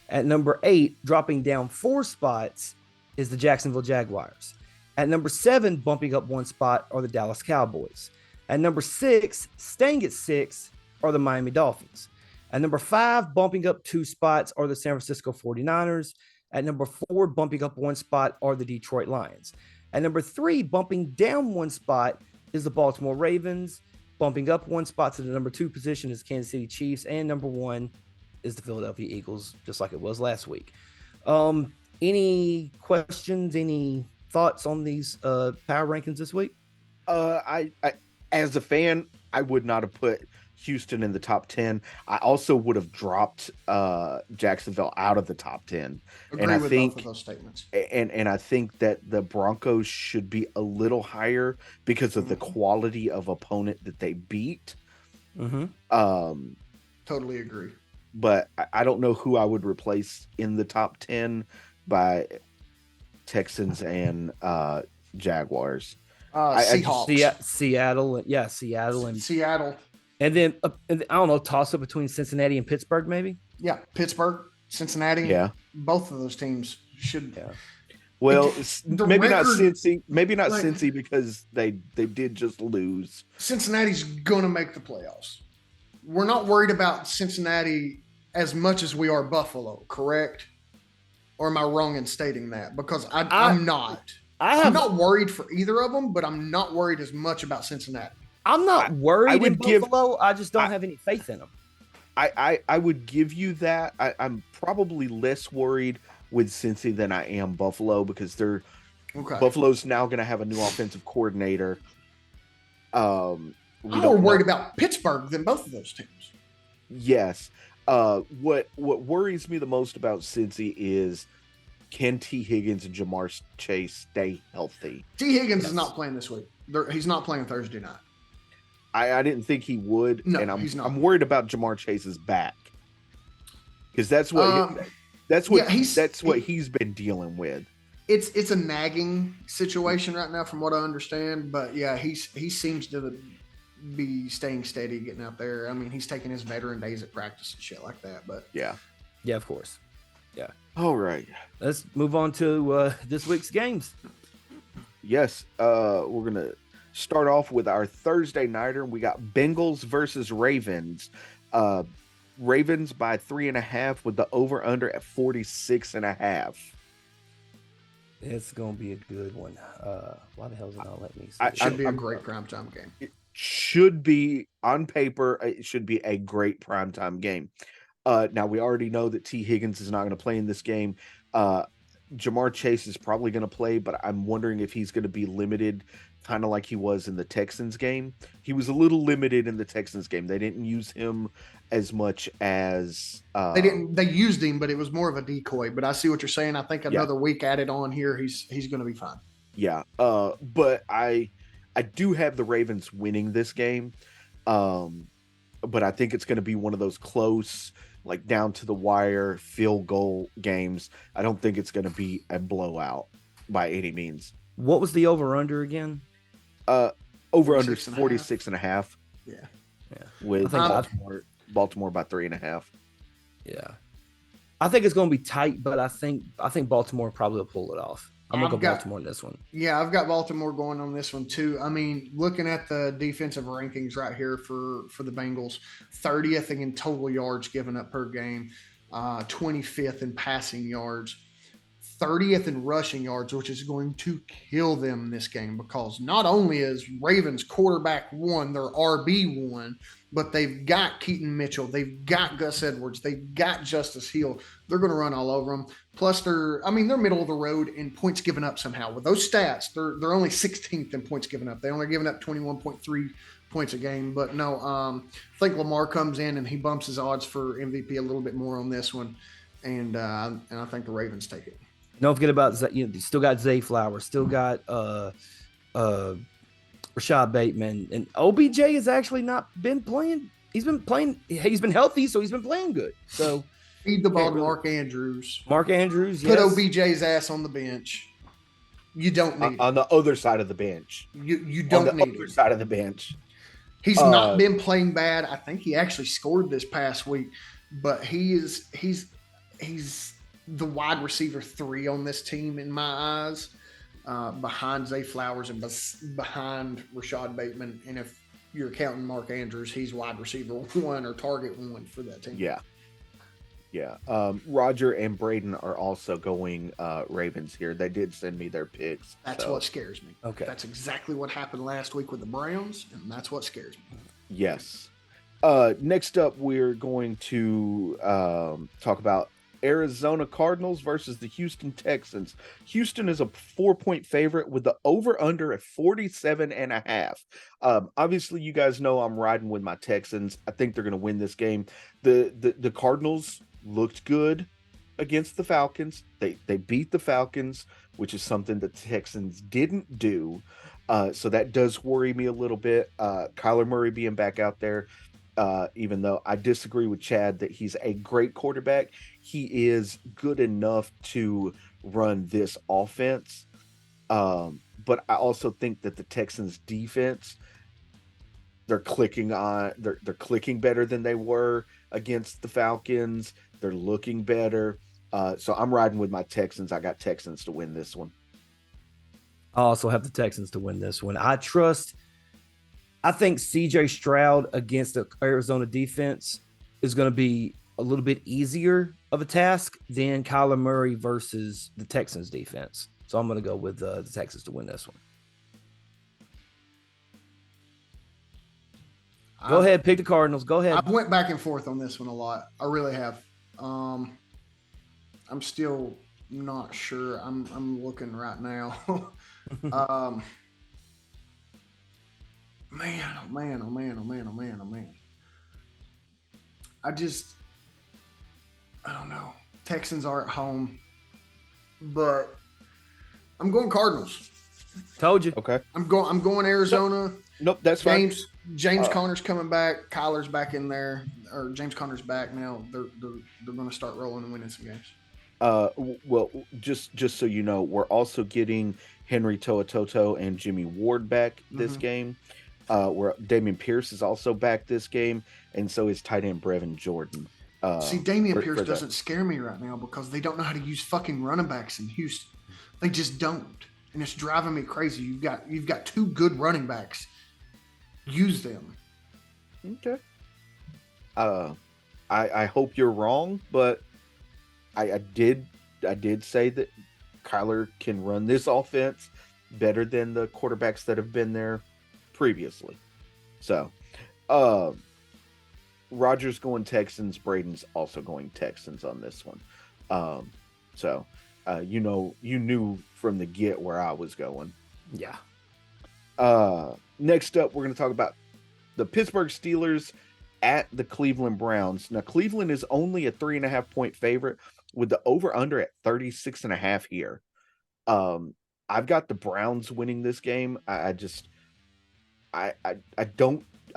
At number 8, dropping down 4 spots, is the Jacksonville Jaguars. At number 7, bumping up 1 spot, are the Dallas Cowboys. At number 6, staying at 6, are the Miami Dolphins. At number 5, bumping up 2 spots, are the San Francisco 49ers. At number 4, bumping up one spot, are the Detroit Lions. At number 3, bumping down one spot, is the Baltimore Ravens. Bumping up one spot to the number 2 position is Kansas City Chiefs. And number 1 is the Philadelphia Eagles, just like it was last week. Any questions, any thoughts on these power rankings this week? I as a fan, I would not have put Houston in the top 10. I also would have dropped Jacksonville out of the top 10. Agree and I with think both of those statements. and I think that the Broncos should be a little higher because of the quality of opponent that they beat. Totally agree. But I don't know who I would replace in the top 10 by Texans and Jaguars. Seahawks. Seattle, Seattle. And then I don't know, toss up between Cincinnati and Pittsburgh, maybe. Yeah, Pittsburgh, Cincinnati. Yeah, both of those teams should. Yeah. Well, maybe record, not Cincy. Maybe not like, Cincy because they did just lose. Cincinnati's going to make the playoffs. We're not worried about Cincinnati as much as we are Buffalo, correct? Or am I wrong in stating that? Because I'm not. I'm not worried for either of them, but I'm not worried as much about Cincinnati. I'm not worried in Buffalo. I just don't have any faith in them. I would give you that. I'm probably less worried with Cincy than I am Buffalo because Buffalo's now going to have a new offensive coordinator. I'm more worried about Pittsburgh than both of those teams. Yes. What worries me the most about Cincy is, can T. Higgins and Jamar Chase stay healthy? T. Higgins is not playing this week. He's not playing Thursday night. I didn't think he would, no, and he's not. I'm worried about Jamar Chase's back because that's what he's been dealing with. It's a nagging situation right now, from what I understand. But yeah, he seems to be staying steady, getting out there. I mean, he's taking his veteran days at practice and shit like that. But yeah, of course, yeah. All right, let's move on to this week's games. Yes, we're gonna start off with our Thursday nighter. We got Bengals versus Ravens. Ravens by 3.5 with the over under at 46.5. It's gonna be a good one. Why the hell is it not letting me see? It should be a great primetime game. It should be, on paper, it should be a great primetime game. Now we already know that T. Higgins is not going to play in this game. Jamar Chase is probably going to play, but I'm wondering if he's going to be limited, kind of like he was in the Texans game. He was a little limited in the Texans game. They didn't use him as much as they used him, but it was more of a decoy. But I see what you're saying. I think another week added on here, he's going to be fine. Yeah. But I do have the Ravens winning this game. But I think it's going to be one of those close, like down to the wire field goal games. I don't think it's going to be a blowout by any means. What was the over under again? Over under 46.5. Yeah. With Baltimore by 3.5. Yeah. I think it's going to be tight, but I think Baltimore probably will pull it off. I'm going to go Baltimore in this one. Yeah, I've got Baltimore going on this one too. I mean, looking at the defensive rankings right here for the Bengals, 30th in total yards given up per game, 25th in passing yards, 30th in rushing yards, which is going to kill them this game because not only is Ravens quarterback one, their RB one, but they've got Keaton Mitchell, they've got Gus Edwards, they've got Justice Hill. They're going to run all over them. Plus, they're middle of the road in points given up somehow. With those stats, they're only 16th in points given up. They only given up 21.3 points a game. But no, I think Lamar comes in and he bumps his odds for MVP a little bit more on this one, and I think the Ravens take it. Don't forget about you still got Zay Flowers, still got Rashad Bateman, and OBJ has actually not been playing. He's been playing. He's been healthy, so he's been playing good. So feed the ball to Mark Andrews. Mark Andrews, put OBJ's ass on the bench. You don't need on the other side of the bench. You don't on the need other side of the bench. He's not been playing bad. I think he actually scored this past week, but he's the wide receiver 3 on this team in my eyes, behind Zay Flowers and behind Rashad Bateman. And if you're counting Mark Andrews, he's wide receiver 1 or target 1 for that team. Yeah. Yeah. Roger and Braden are also going Ravens here. They did send me their picks. That's so, what scares me. Okay. That's exactly what happened last week with the Browns, and that's what scares me. Yes. Next up, we're going to talk about Arizona Cardinals versus the Houston Texans. Houston is a 4-point favorite with the over-under at 47.5. Obviously, you guys know I'm riding with my Texans. I think they're going to win this game. The Cardinals looked good against the Falcons. They beat the Falcons, which is something the Texans didn't do. So that does worry me a little bit. Kyler Murray being back out there, even though I disagree with Chad that he's a great quarterback, he is good enough to run this offense. But I also think that the Texans defense, they're clicking better than they were against the Falcons. They're looking better. So I'm riding with my Texans. I got Texans to win this one. I also have the Texans to win this one. I think CJ Stroud against the Arizona defense is going to be a little bit easier of a task than Kyler Murray versus the Texans defense. So I'm going to go with the Texans to win this one. Go ahead, pick the Cardinals. Go ahead. I went back and forth on this one a lot. I really have. I'm still not sure. I'm looking right now. Man, oh man, oh man, oh man, oh man, oh man. I don't know. Texans are at home, but I'm going Cardinals. Told you. Okay. I'm going Arizona. Nope, that's fine. James Conner's coming back. Kyler's back in there, or James Conner's back now. They're going to start rolling and winning some games. Well, just so you know, we're also getting Henry To'oTo'o and Jimmy Ward back this game. Where Dameon Pierce is also back this game, and so is tight end Brevin Jordan. See, Dameon Pierce doesn't scare me right now because they don't know how to use fucking running backs in Houston. They just don't, and it's driving me crazy. You've got two good running backs. Use them. Okay. I hope you're wrong, but I did say that Kyler can run this offense better than the quarterbacks that have been there previously. So, Roger's going Texans. Braden's also going Texans on this one. You knew from the get where I was going. Yeah. Next up, we're going to talk about the Pittsburgh Steelers at the Cleveland Browns. Now, Cleveland is only a 3.5-point favorite with the over/under at 36.5 here. I've got the Browns winning this game. I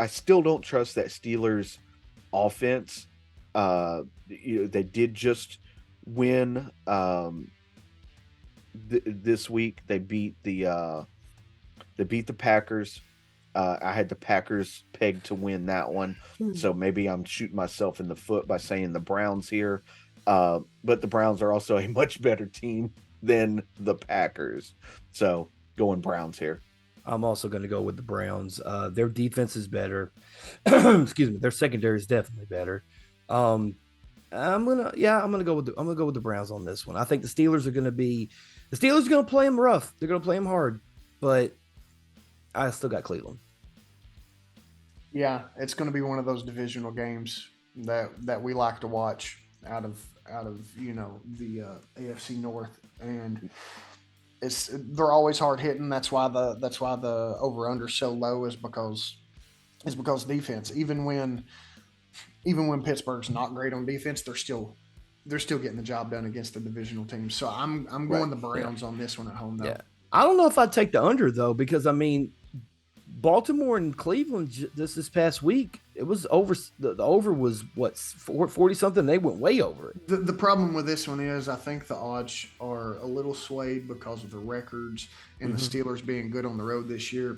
still don't trust that Steelers offense. They did just win this week. They beat the Packers. I had the Packers pegged to win that one, so maybe I'm shooting myself in the foot by saying the Browns here. But the Browns are also a much better team than the Packers, so going Browns here. I'm also going to go with the Browns. Their defense is better. Excuse me. Their secondary is definitely better. I'm gonna go with the Browns on this one. I think the Steelers are going to play them rough. They're going to play them hard, but I still got Cleveland. Yeah, it's going to be one of those divisional games that we like to watch out of the AFC North, and they're always hard hitting. That's why the over under so low is because defense. Even when Pittsburgh's not great on defense, they're still getting the job done against the divisional teams. So I'm going the Browns on this one at home though. Yeah. I don't know if I'd take the under though, because I mean, Baltimore and Cleveland this past week, it was over. The over was what, 40 something. They went way over it. The problem with this one is I think the odds are a little swayed because of the records and the Steelers being good on the road this year.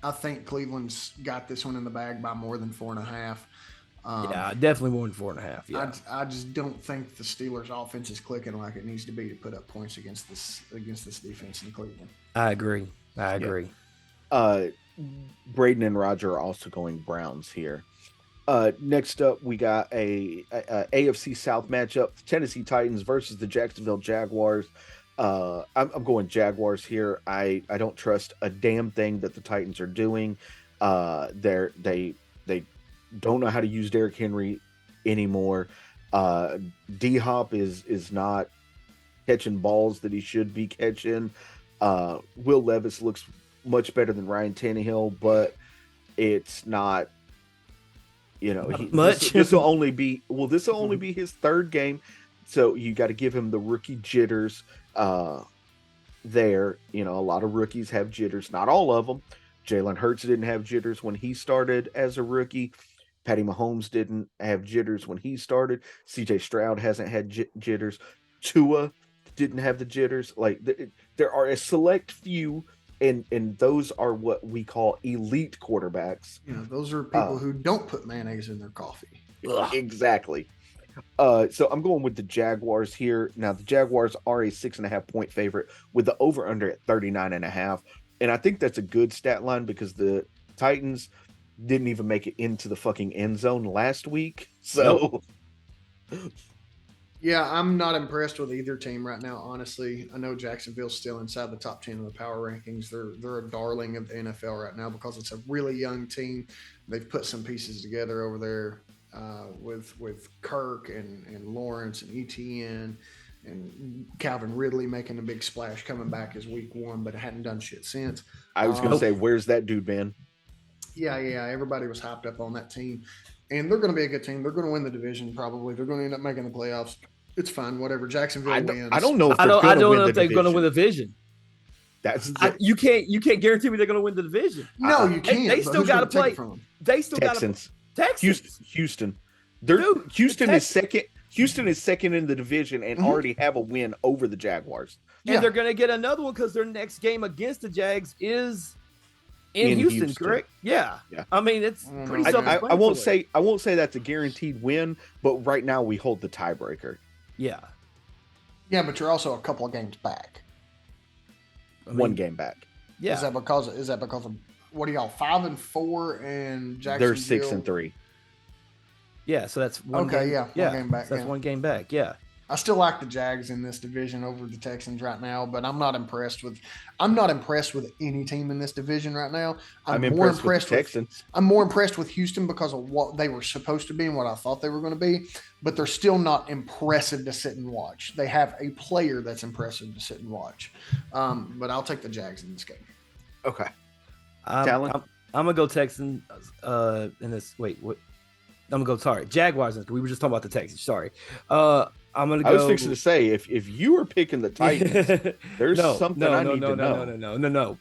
I think Cleveland's got this one in the bag by more than 4.5. Yeah, definitely more than 4.5. Yeah, I just don't think the Steelers' offense is clicking like it needs to be to put up points against this defense in Cleveland. I agree. Braden and Roger are also going Browns here. Next up, we got a AFC South matchup: Tennessee Titans versus the Jacksonville Jaguars. I'm going Jaguars here. I don't trust a damn thing that the Titans are doing. They don't know how to use Derrick Henry anymore. D Hop is not catching balls that he should be catching. Will Levis looks much better than Ryan Tannehill, but it's not. Much. This will only be his third game, so you got to give him the rookie jitters. There, a lot of rookies have jitters, not all of them. Jalen Hurts didn't have jitters when he started as a rookie. Patty Mahomes didn't have jitters when he started. CJ Stroud hasn't had jitters. Tua didn't have the jitters. Like there are a select few, and those are what we call elite quarterbacks. Those are people who don't put mayonnaise in their coffee. Exactly. So I'm going with the Jaguars here. Now the Jaguars are a 6.5 point favorite with the over under at 39.5. And I think that's a good stat line because the Titans didn't even make it into the fucking end zone last week. So yeah, I'm not impressed with either team right now, honestly. I know Jacksonville's still inside the top 10 of the power rankings. They're a darling of the NFL right now because it's a really young team. They've put some pieces together over there with Kirk and Lawrence and ETN and Calvin Ridley making a big splash coming back as week one, but hadn't done shit since. I was going to say, where's that dude been? Yeah. Everybody was hyped up on that team. And they're going to be a good team. They're going to win the division probably. They're going to end up making the playoffs. It's fine, whatever. Jacksonville wins. I don't know if I don't know if they're going to win the division. You can't guarantee me they're going to win the division. No, you can't. They still got to play. They still got to. Texans. Houston. Dude, Houston is second. Houston is second in the division and already have a win over the Jaguars. And they're going to get another one because their next game against the Jags is in Houston, correct? Yeah. I mean, it's pretty self-explanatory. I won't say that's a guaranteed win, but right now we hold the tiebreaker. Yeah. Yeah, but you're also a couple of games back. One game back. Yeah. Is that because of what are y'all 5-4 and Jacksonville? They're 6-3. Yeah, so that's one game. One game back. So that's one game back. Yeah. I still like the Jags in this division over the Texans right now, but I'm not impressed with any team in this division right now. I'm more impressed with Texans. I'm more impressed with Houston because of what they were supposed to be and what I thought they were going to be, but they're still not impressive to sit and watch. They have a player that's impressive to sit and watch. But I'll take the Jags in this game. Okay. I'm gonna go Texans in this. Wait, what? I'm gonna go. Sorry, Jaguars. We were just talking about the Texans. Sorry. I'm gonna go. I was fixing to say if you were picking the Titans, there's something I need to know. No.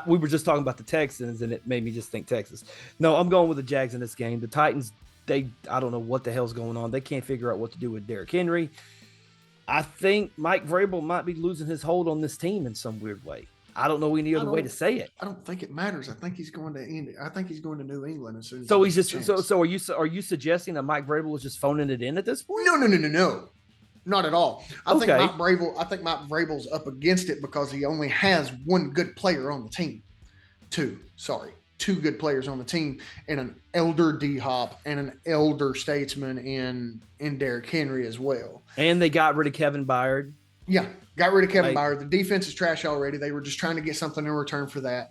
We were just talking about the Texans, and it made me just think Texas. No, I'm going with the Jags in this game. The Titans, I don't know what the hell's going on. They can't figure out what to do with Derrick Henry. I think Mike Vrabel might be losing his hold on this team in some weird way. I don't know any other way to say it. I don't think it matters. I think he's going to Indy. I think he's going to New England as soon as. So he's just so are you suggesting that Mike Vrabel is just phoning it in at this point? No. Not at all. I think Mike Vrabel's up against it because he only has one good player on the team. Two good players on the team, and an elder D Hop and an elder statesman in Derrick Henry as well. And they got rid of Kevin Byard. Yeah, got rid of Kevin Byard. The defense is trash already. They were just trying to get something in return for that.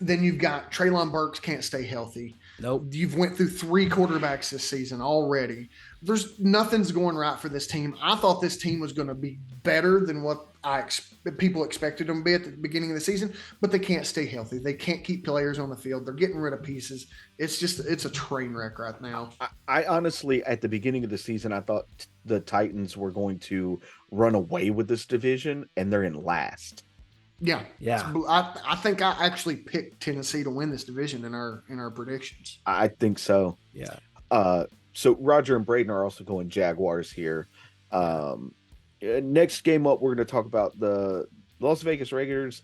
Then you've got Treylon Burks can't stay healthy. Nope. You've went through 3 quarterbacks this season already. Nothing's going right for this team. I thought this team was going to be better than what people expected them to be at the beginning of the season, but they can't stay healthy. They can't keep players on the field. They're getting rid of pieces. It's a train wreck right now. I honestly, at the beginning of the season, I thought the Titans were going to run away with this division, and they're in last. Yeah. I think I actually picked Tennessee to win this division in our predictions. I think so. Yeah. So Roger and Braden are also going Jaguars here. Next game up, we're going to talk about the Las Vegas Raiders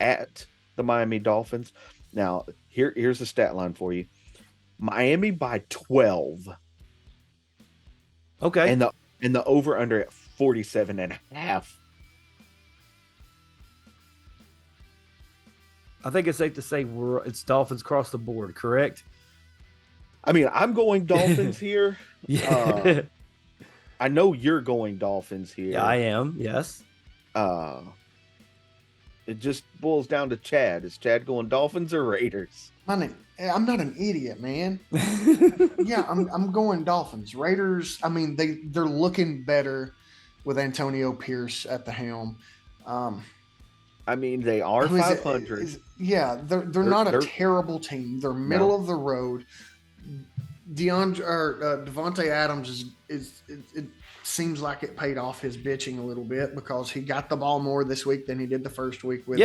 at the Miami Dolphins. Now, here's the stat line for you. Miami by 12. Okay. And the over under at 47.5. I think it's safe to say it's Dolphins across the board, correct? I mean, I'm going Dolphins here. Yeah. I know you're going Dolphins here. Yeah, I am. Yes. It just boils down to Chad. Is Chad going Dolphins or Raiders? I'm not an idiot, man. Yeah, I'm going Dolphins. Raiders, I mean, they're looking better with Antonio Pierce at the helm. I mean, they are 500. Yeah, they're not a terrible team. They're middle of the road. Devontae Adams it seems like it paid off his bitching a little bit because he got the ball more this week than he did the first week with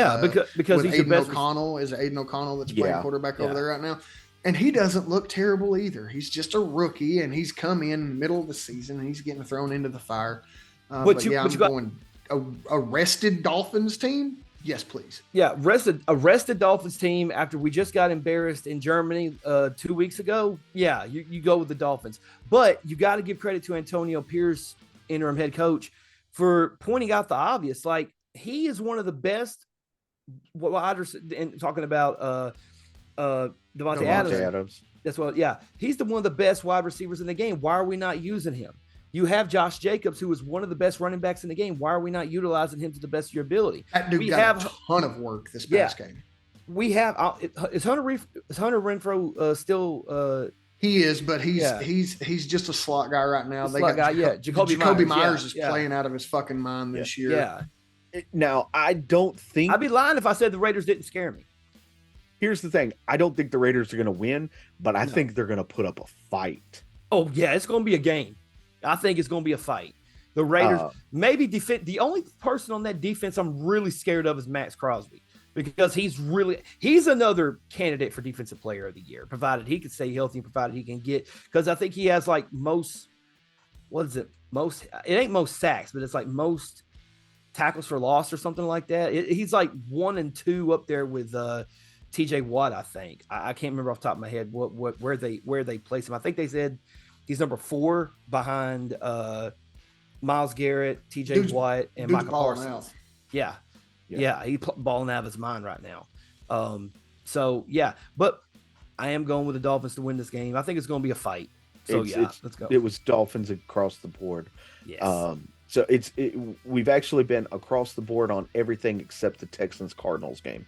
because with he's Aiden the best. O'Connell. Is it Aiden O'Connell that's playing quarterback over there right now? And he doesn't look terrible either. He's just a rookie, and he's come in middle of the season, and he's getting thrown into the fire. I'm going a rested Dolphins team. Yes, please. Yeah, arrested Dolphins team after we just got embarrassed in Germany 2 weeks ago. Yeah, you go with the Dolphins. But you got to give credit to Antonio Pierce, interim head coach, for pointing out the obvious. Like, he is one of the best wide, and talking about Devontae Adams. That's what, yeah. He's one of the best wide receivers in the game. Why are we not using him? You have Josh Jacobs, who is one of the best running backs in the game. Why are we not utilizing him to the best of your ability? That dude got a ton of work this past game. We have is Hunter Renfrow still? He is, but he's just a slot guy right now. Jacoby Myers is playing out of his fucking mind this year. Yeah. Now, I don't think I'd be lying if I said the Raiders didn't scare me. Here's the thing: I don't think the Raiders are going to win, but I think they're going to put up a fight. Oh yeah, it's going to be a game. I think it's going to be a fight. The Raiders maybe defend. The only person on that defense I'm really scared of is Max Crosby, because he's another candidate for defensive player of the year, provided he can stay healthy and provided he can get, because I think he has like it ain't most sacks, but it's like most tackles for loss or something like that. He's like 1 and 2 up there with TJ Watt, I think. I can't remember off the top of my head where they place him. I think they said he's number 4 behind Myles Garrett, TJ Watt, and Michael Parsons. Yeah. He's balling out of his mind right now. So yeah, but I am going with the Dolphins to win this game. I think it's going to be a fight. So let's go. It was Dolphins across the board. Yes. So we've actually been across the board on everything except the Texans Cardinals game.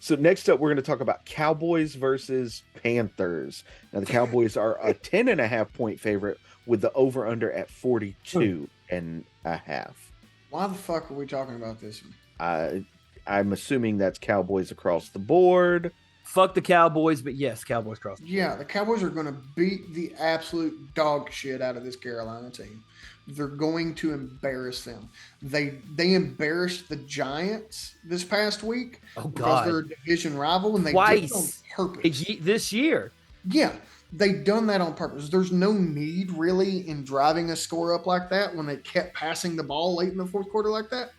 So next up, we're going to talk about Cowboys versus Panthers. Now, the Cowboys are a 10.5 point favorite with the over under at 42.5. Why the fuck are we talking about this one? I'm assuming that's Cowboys across the board. Fuck the Cowboys, but yes, Cowboys across the board. Yeah, the Cowboys are going to beat the absolute dog shit out of this Carolina team. They're going to embarrass them. They embarrassed the Giants this past week because they're a division rival, and they did it on purpose this year. Yeah, they done that on purpose. There's no need really in driving a score up like that when they kept passing the ball late in the fourth quarter like that.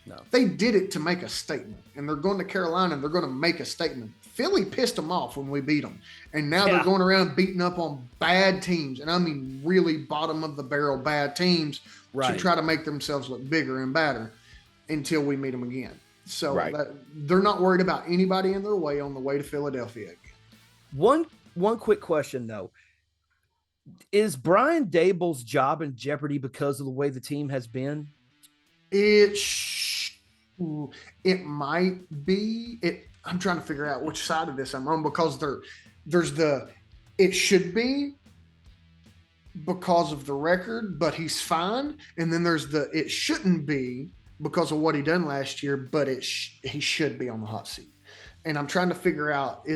No, they did it to make a statement, and they're going to Carolina and they're going to make a statement. Philly pissed them off when we beat them, and now they're going around beating up on bad teams, and I mean really bottom of the barrel bad teams to try to make themselves look bigger and badder until we meet them again. So they're not worried about anybody in their way on the way to Philadelphia again. One quick question though: is Brian Daboll's job in jeopardy because of the way the team has been? It might be. I'm trying to figure out which side of this I'm on, because there's it should be because of the record, but he's fine. And then there's it shouldn't be because of what he done last year, but he should be on the hot seat. And I'm trying to figure out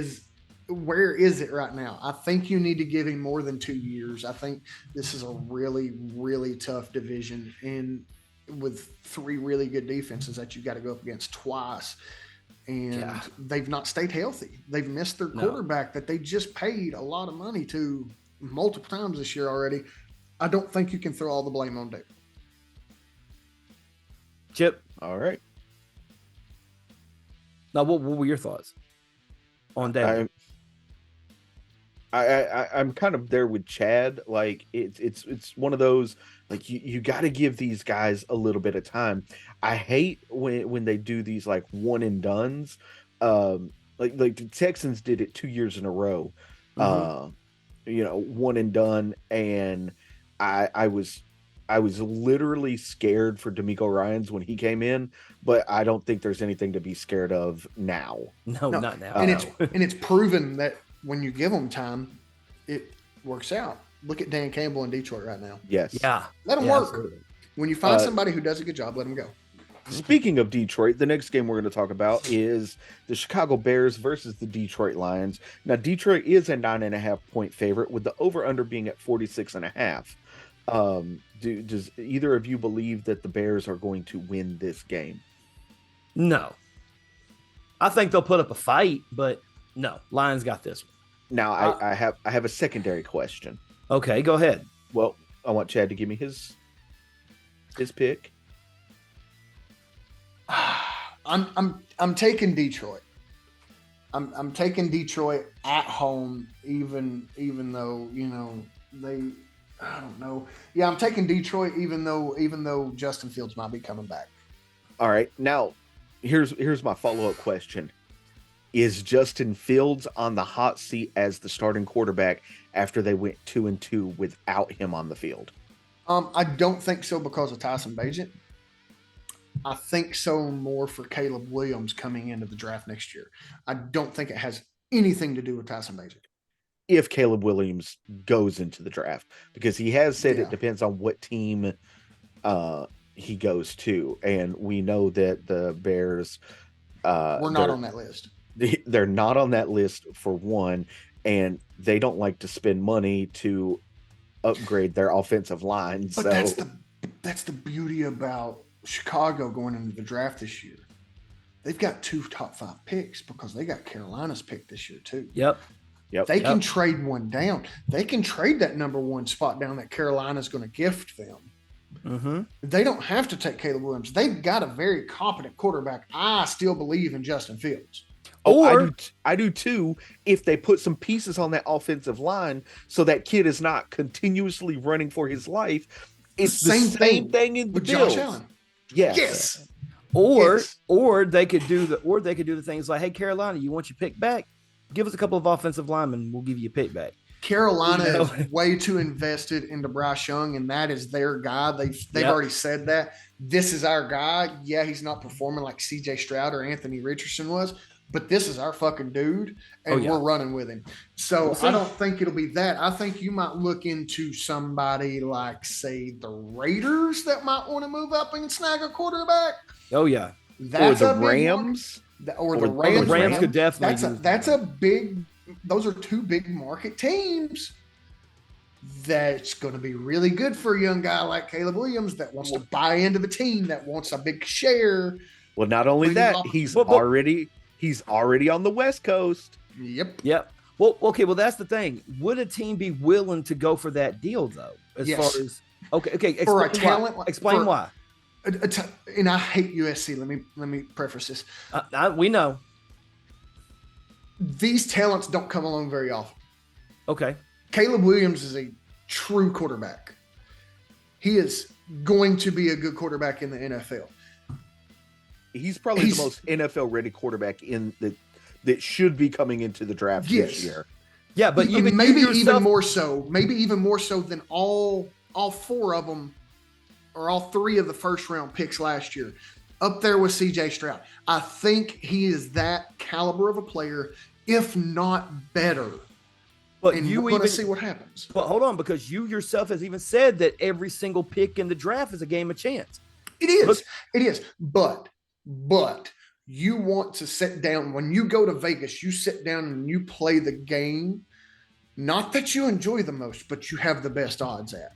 where is it right now? I think you need to give him more than 2 years. I think this is a really, really tough division, and with 3 really good defenses that you got to go up against twice. And they've not stayed healthy. They've missed their quarterback that they just paid a lot of money to multiple times this year already. I don't think you can throw all the blame on Dave. Chip. All right. Now, what were your thoughts on Dave? I'm kind of there with Chad. Like it's one of those, like you got to give these guys a little bit of time. I hate when they do these like one and dones. Like the Texans did it 2 years in a row. uh, one and done. And I was literally scared for D'Amico Ryans when he came in, but I don't think there's anything to be scared of now. No, not now. And it's proven that when you give them time, it works out. Look at Dan Campbell in Detroit right now. Yes. Yeah. Let him work. Absolutely. When you find somebody who does a good job, let him go. Speaking of Detroit, the next game we're going to talk about is the Chicago Bears versus the Detroit Lions. Now, Detroit is a 9.5-point favorite, with the over-under being at 46.5. Does either of you believe that the Bears are going to win this game? No. I think they'll put up a fight, but no, Lions got this one. Now, I have a secondary question. Okay, go ahead. Well, I want Chad to give me his pick. I'm taking Detroit. I'm taking Detroit at home, even though they. I don't know. Yeah, I'm taking Detroit, even though Justin Fields might be coming back. All right, now here's my follow-up question: is Justin Fields on the hot seat as the starting quarterback after they went 2-2 without him on the field? I don't think so because of Tyson Bagent. I think so more for Caleb Williams coming into the draft next year. I don't think it has anything to do with Tyson Bagent. If Caleb Williams goes into the draft, because he has said it depends on what team he goes to, and we know that the Bears we're not on that list. They're not on that list for one, and they don't like to spend money to upgrade their offensive line. But so that's the beauty about Chicago going into the draft this year. They've got 2 top 5 picks because they got Carolina's pick this year too. Yep. They can trade one down. They can trade that number 1 spot down that Carolina's going to gift them. Mm-hmm. They don't have to take Caleb Williams. They've got a very competent quarterback. I still believe in Justin Fields. I do too. If they put some pieces on that offensive line, so that kid is not continuously running for his life. It's the same thing in the with Bills. Josh Allen. Yes. Or they could do the things like, hey, Carolina, you want your pick back? Give us a couple of offensive linemen, we'll give you a pick back. Carolina is way too invested into Bryce Young, and that is their guy. They've already said that. This is our guy. Yeah, he's not performing like CJ Stroud or Anthony Richardson was, but this is our fucking dude, and we're running with him. So I don't think it'll be that. I think you might look into somebody like, say, the Raiders that might want to move up and snag a quarterback. Oh, yeah. That's or the Rams. Or the Rams. The Rams could definitely. That's a big. Those are 2 big market teams. That's going to be really good for a young guy like Caleb Williams that wants to buy into the team, that wants a big share. Well, not only that, he's already on the West Coast. Yep. Well, okay. Well, that's the thing. Would a team be willing to go for that deal, though? As far as explain why. And I hate USC. Let me preface this. We know these talents don't come along very often. Okay. Caleb Williams is a true quarterback. He is going to be a good quarterback in the NFL. He's probably the most NFL ready quarterback that should be coming into the draft this year. Yeah, but maybe even more so than all 4 of them, or all 3 of the first round picks last year, up there with CJ Stroud. I think he is that caliber of a player, if not better. But and we're going to see what happens. But hold on, because you yourself has even said that every single pick in the draft is a game of chance. It is. But you want to sit down when you go to Vegas. You sit down and you play the game. Not that you enjoy the most, but you have the best odds at.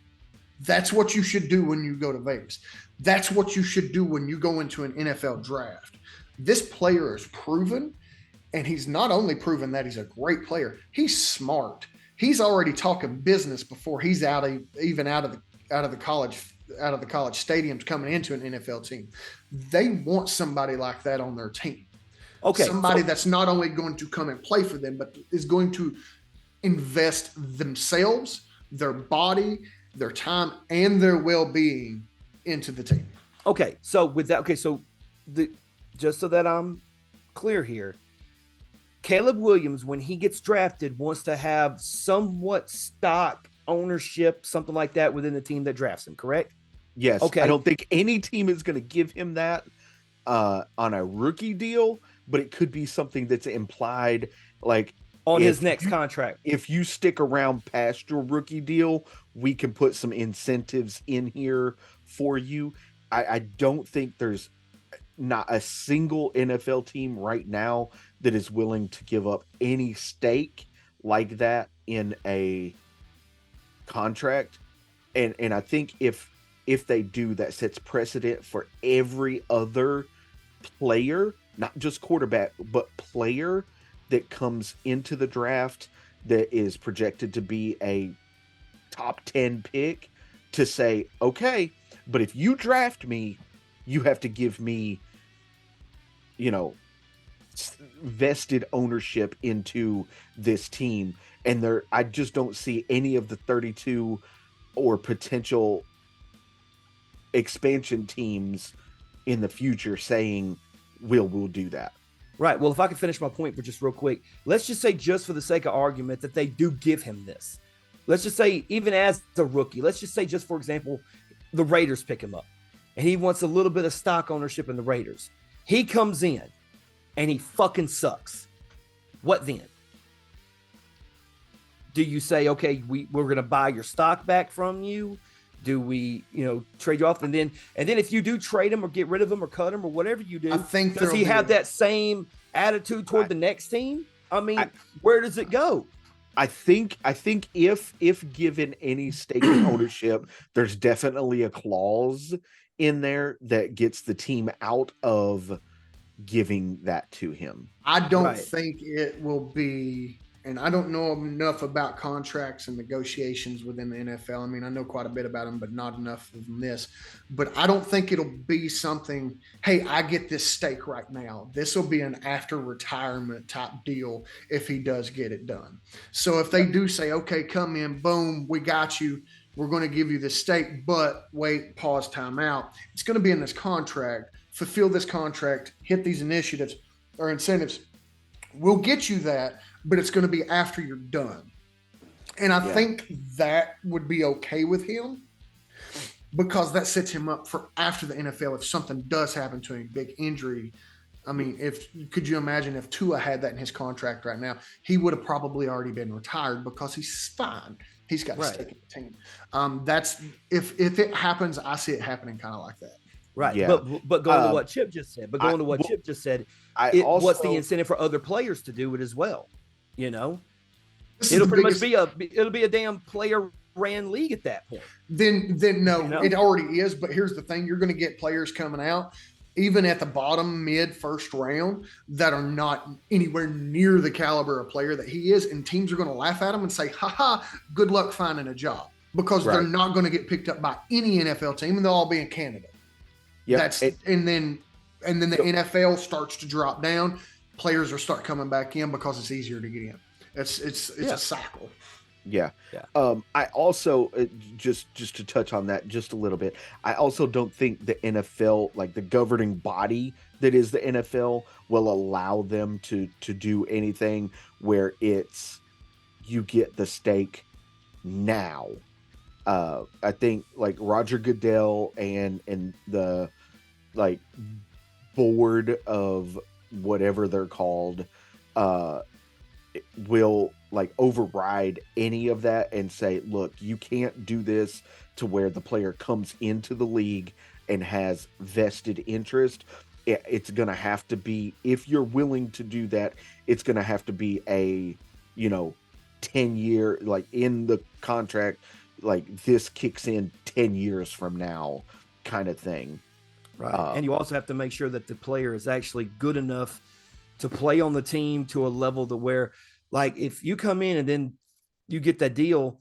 That's what you should do when you go to Vegas. That's what you should do when you go into an NFL draft. This player is proven, and he's not only proven that he's a great player, he's smart. He's already talking business before he's out of the college stadiums coming into an NFL team. They want somebody like that on their team. Okay. Somebody that's not only going to come and play for them, but is going to invest themselves, their body, their time, and their well-being into the team. Okay. So with that, just so that I'm clear here, Caleb Williams, when he gets drafted, wants to have somewhat stock ownership, something like that, within the team that drafts him, correct? Yes, I Okay. don't think any team is going to give him that on a rookie deal, but it could be something that's implied, like On his if next contract. if you stick around past your rookie deal, we can put some incentives in here for you. I don't think there's not a single NFL team right now that is willing to give up any stake like that in a contract. And I think if they do, that sets precedent for every other player, not just quarterback, but player that comes into the draft that is projected to be a top 10 pick, to say, okay, but if you draft me, you have to give me, you know, vested ownership into this team. And I just don't see any of the 32 or potential expansion teams in the future saying we'll do that. Right. Well, if I could finish my point for just real quick, let's just say, just for the sake of argument, that they do give him this. Let's just say, even as a rookie, let's just say, just for example, the Raiders pick him up and he wants a little bit of stock ownership in the Raiders. He comes in and he fucking sucks. What then? Do you say, okay, we're going to buy your stock back from you? Do we, trade you off? And then if you do trade him or get rid of him or cut him or whatever you do, I think does he have that same attitude toward the next team? I mean, where does it go? I think if given any stake in ownership, there's definitely a clause in there that gets the team out of giving that to him. I don't think it will be, and I don't know enough about contracts and negotiations within the NFL. I mean, I know quite a bit about them, but not enough of this. But I don't think it'll be something, hey, I get this stake right now. This will be an after retirement type deal if he does get it done. So if they do say, okay, come in, boom, we got you, we're going to give you this stake, but wait, pause, time out. It's going to be in this contract. Fulfill this contract, hit these initiatives or incentives. We'll get you that, but it's going to be after you're done. And I think that would be okay with him, because that sets him up for after the NFL. If something does happen to him, big injury. I mean, could you imagine if Tua had that in his contract right now? He would have probably already been retired, because he's fine. He's got a stake in the team. That's if it happens, I see it happening kind of like that. Right. Yeah. But going to what Chip just said, what's the incentive for other players to do it as well? It'll pretty much be a damn player ran league at that point. Then no, it already is. But here's the thing: you're going to get players coming out, even at the bottom, mid first round, that are not anywhere near the caliber of player that he is, and teams are going to laugh at him and say, "Ha, good luck finding a job," because they're not going to get picked up by any NFL team, and they'll all be in Canada. Yeah, and then the NFL starts to drop down. Players will start coming back in because it's easier to get in. It's a cycle. Yeah. I also just to touch on that just a little bit. I also don't think the NFL, like the governing body that is the NFL, will allow them to do anything where it's you get the stake now. I think like Roger Goodell and the like board of whatever they're called will like override any of that and say, look, you can't do this to where the player comes into the league and has vested interest. It's going to have to be, if you're willing to do that, it's going to have to be a 10-year, like in the contract, like this kicks in 10 years from now kind of thing. Right. And you also have to make sure that the player is actually good enough to play on the team to a level to where, like, if you come in and then you get that deal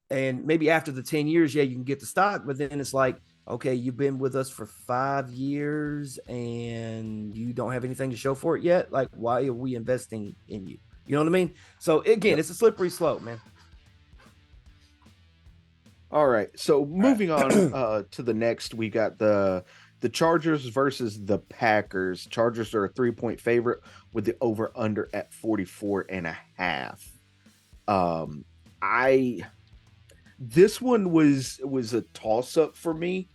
and maybe after the 10 years, you can get the stock, but then it's like, okay, you've been with us for 5 years and you don't have anything to show for it yet. Like, why are we investing in you? You know what I mean? So again, it's a slippery slope, man. All right. So moving on to the next, we got the the Chargers versus the Packers. Chargers are a 3-point favorite with the over under at 44.5. This one was a toss up for me.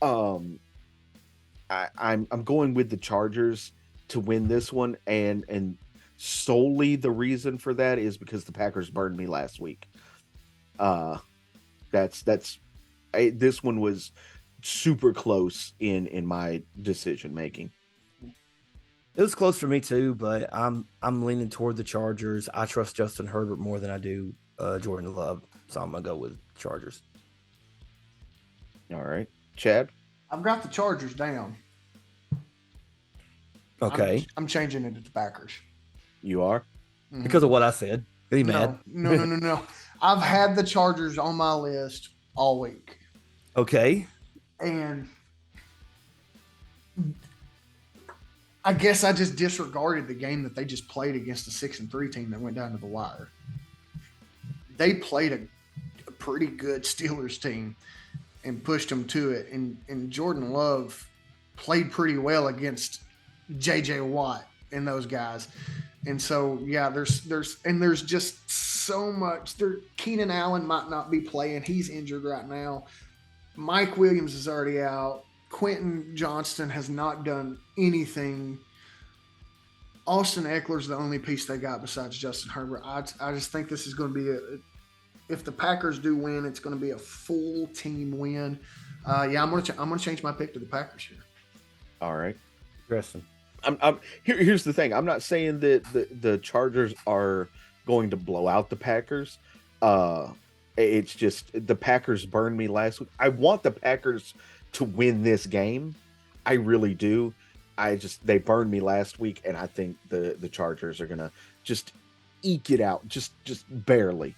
I'm going with the Chargers to win this one, and solely the reason for that is because the Packers burned me last week. This one was super close in my decision making. It was close for me too, but I'm leaning toward the Chargers. I trust Justin Herbert more than I do Jordan Love, so I'm gonna go with Chargers. All right, Chad. I've got the Chargers down. Okay, I'm changing it to the Packers. You are? Because of what I said. Are you mad? No. I've had the Chargers on my list all week. Okay. And I guess I just disregarded the game that they just played against the 6-3 team that went down to the wire. They played a pretty good Steelers team and pushed them to it. And Jordan Love played pretty well against J.J. Watt and those guys. And so, yeah, there's just so much. Keenan Allen might not be playing. He's injured right now. Mike Williams is already out. Quentin Johnston has not done anything. Austin Eckler's the only piece they got besides Justin Herbert. I just think this is going to be if the Packers do win, it's going to be a full team win. I'm going to change my pick to the Packers here. All right. Interesting. Here's the thing. I'm not saying that the Chargers are going to blow out the Packers. It's just the Packers burned me last week. I want the Packers to win this game. I really do. They burned me last week, and I think the Chargers are gonna just eke it out, just barely.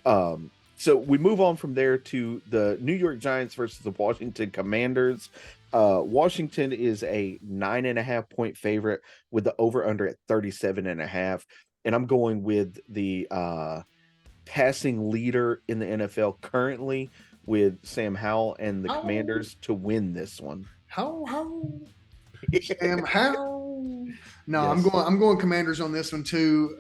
So we move on from there to the New York Giants versus the Washington Commanders. Washington is a 9.5-point favorite with the over under at 37.5. And I'm going with the passing leader in the NFL currently with Sam Howell and the Commanders to win this one. Sam Howell. No, Yes. I'm going Commanders on this one too.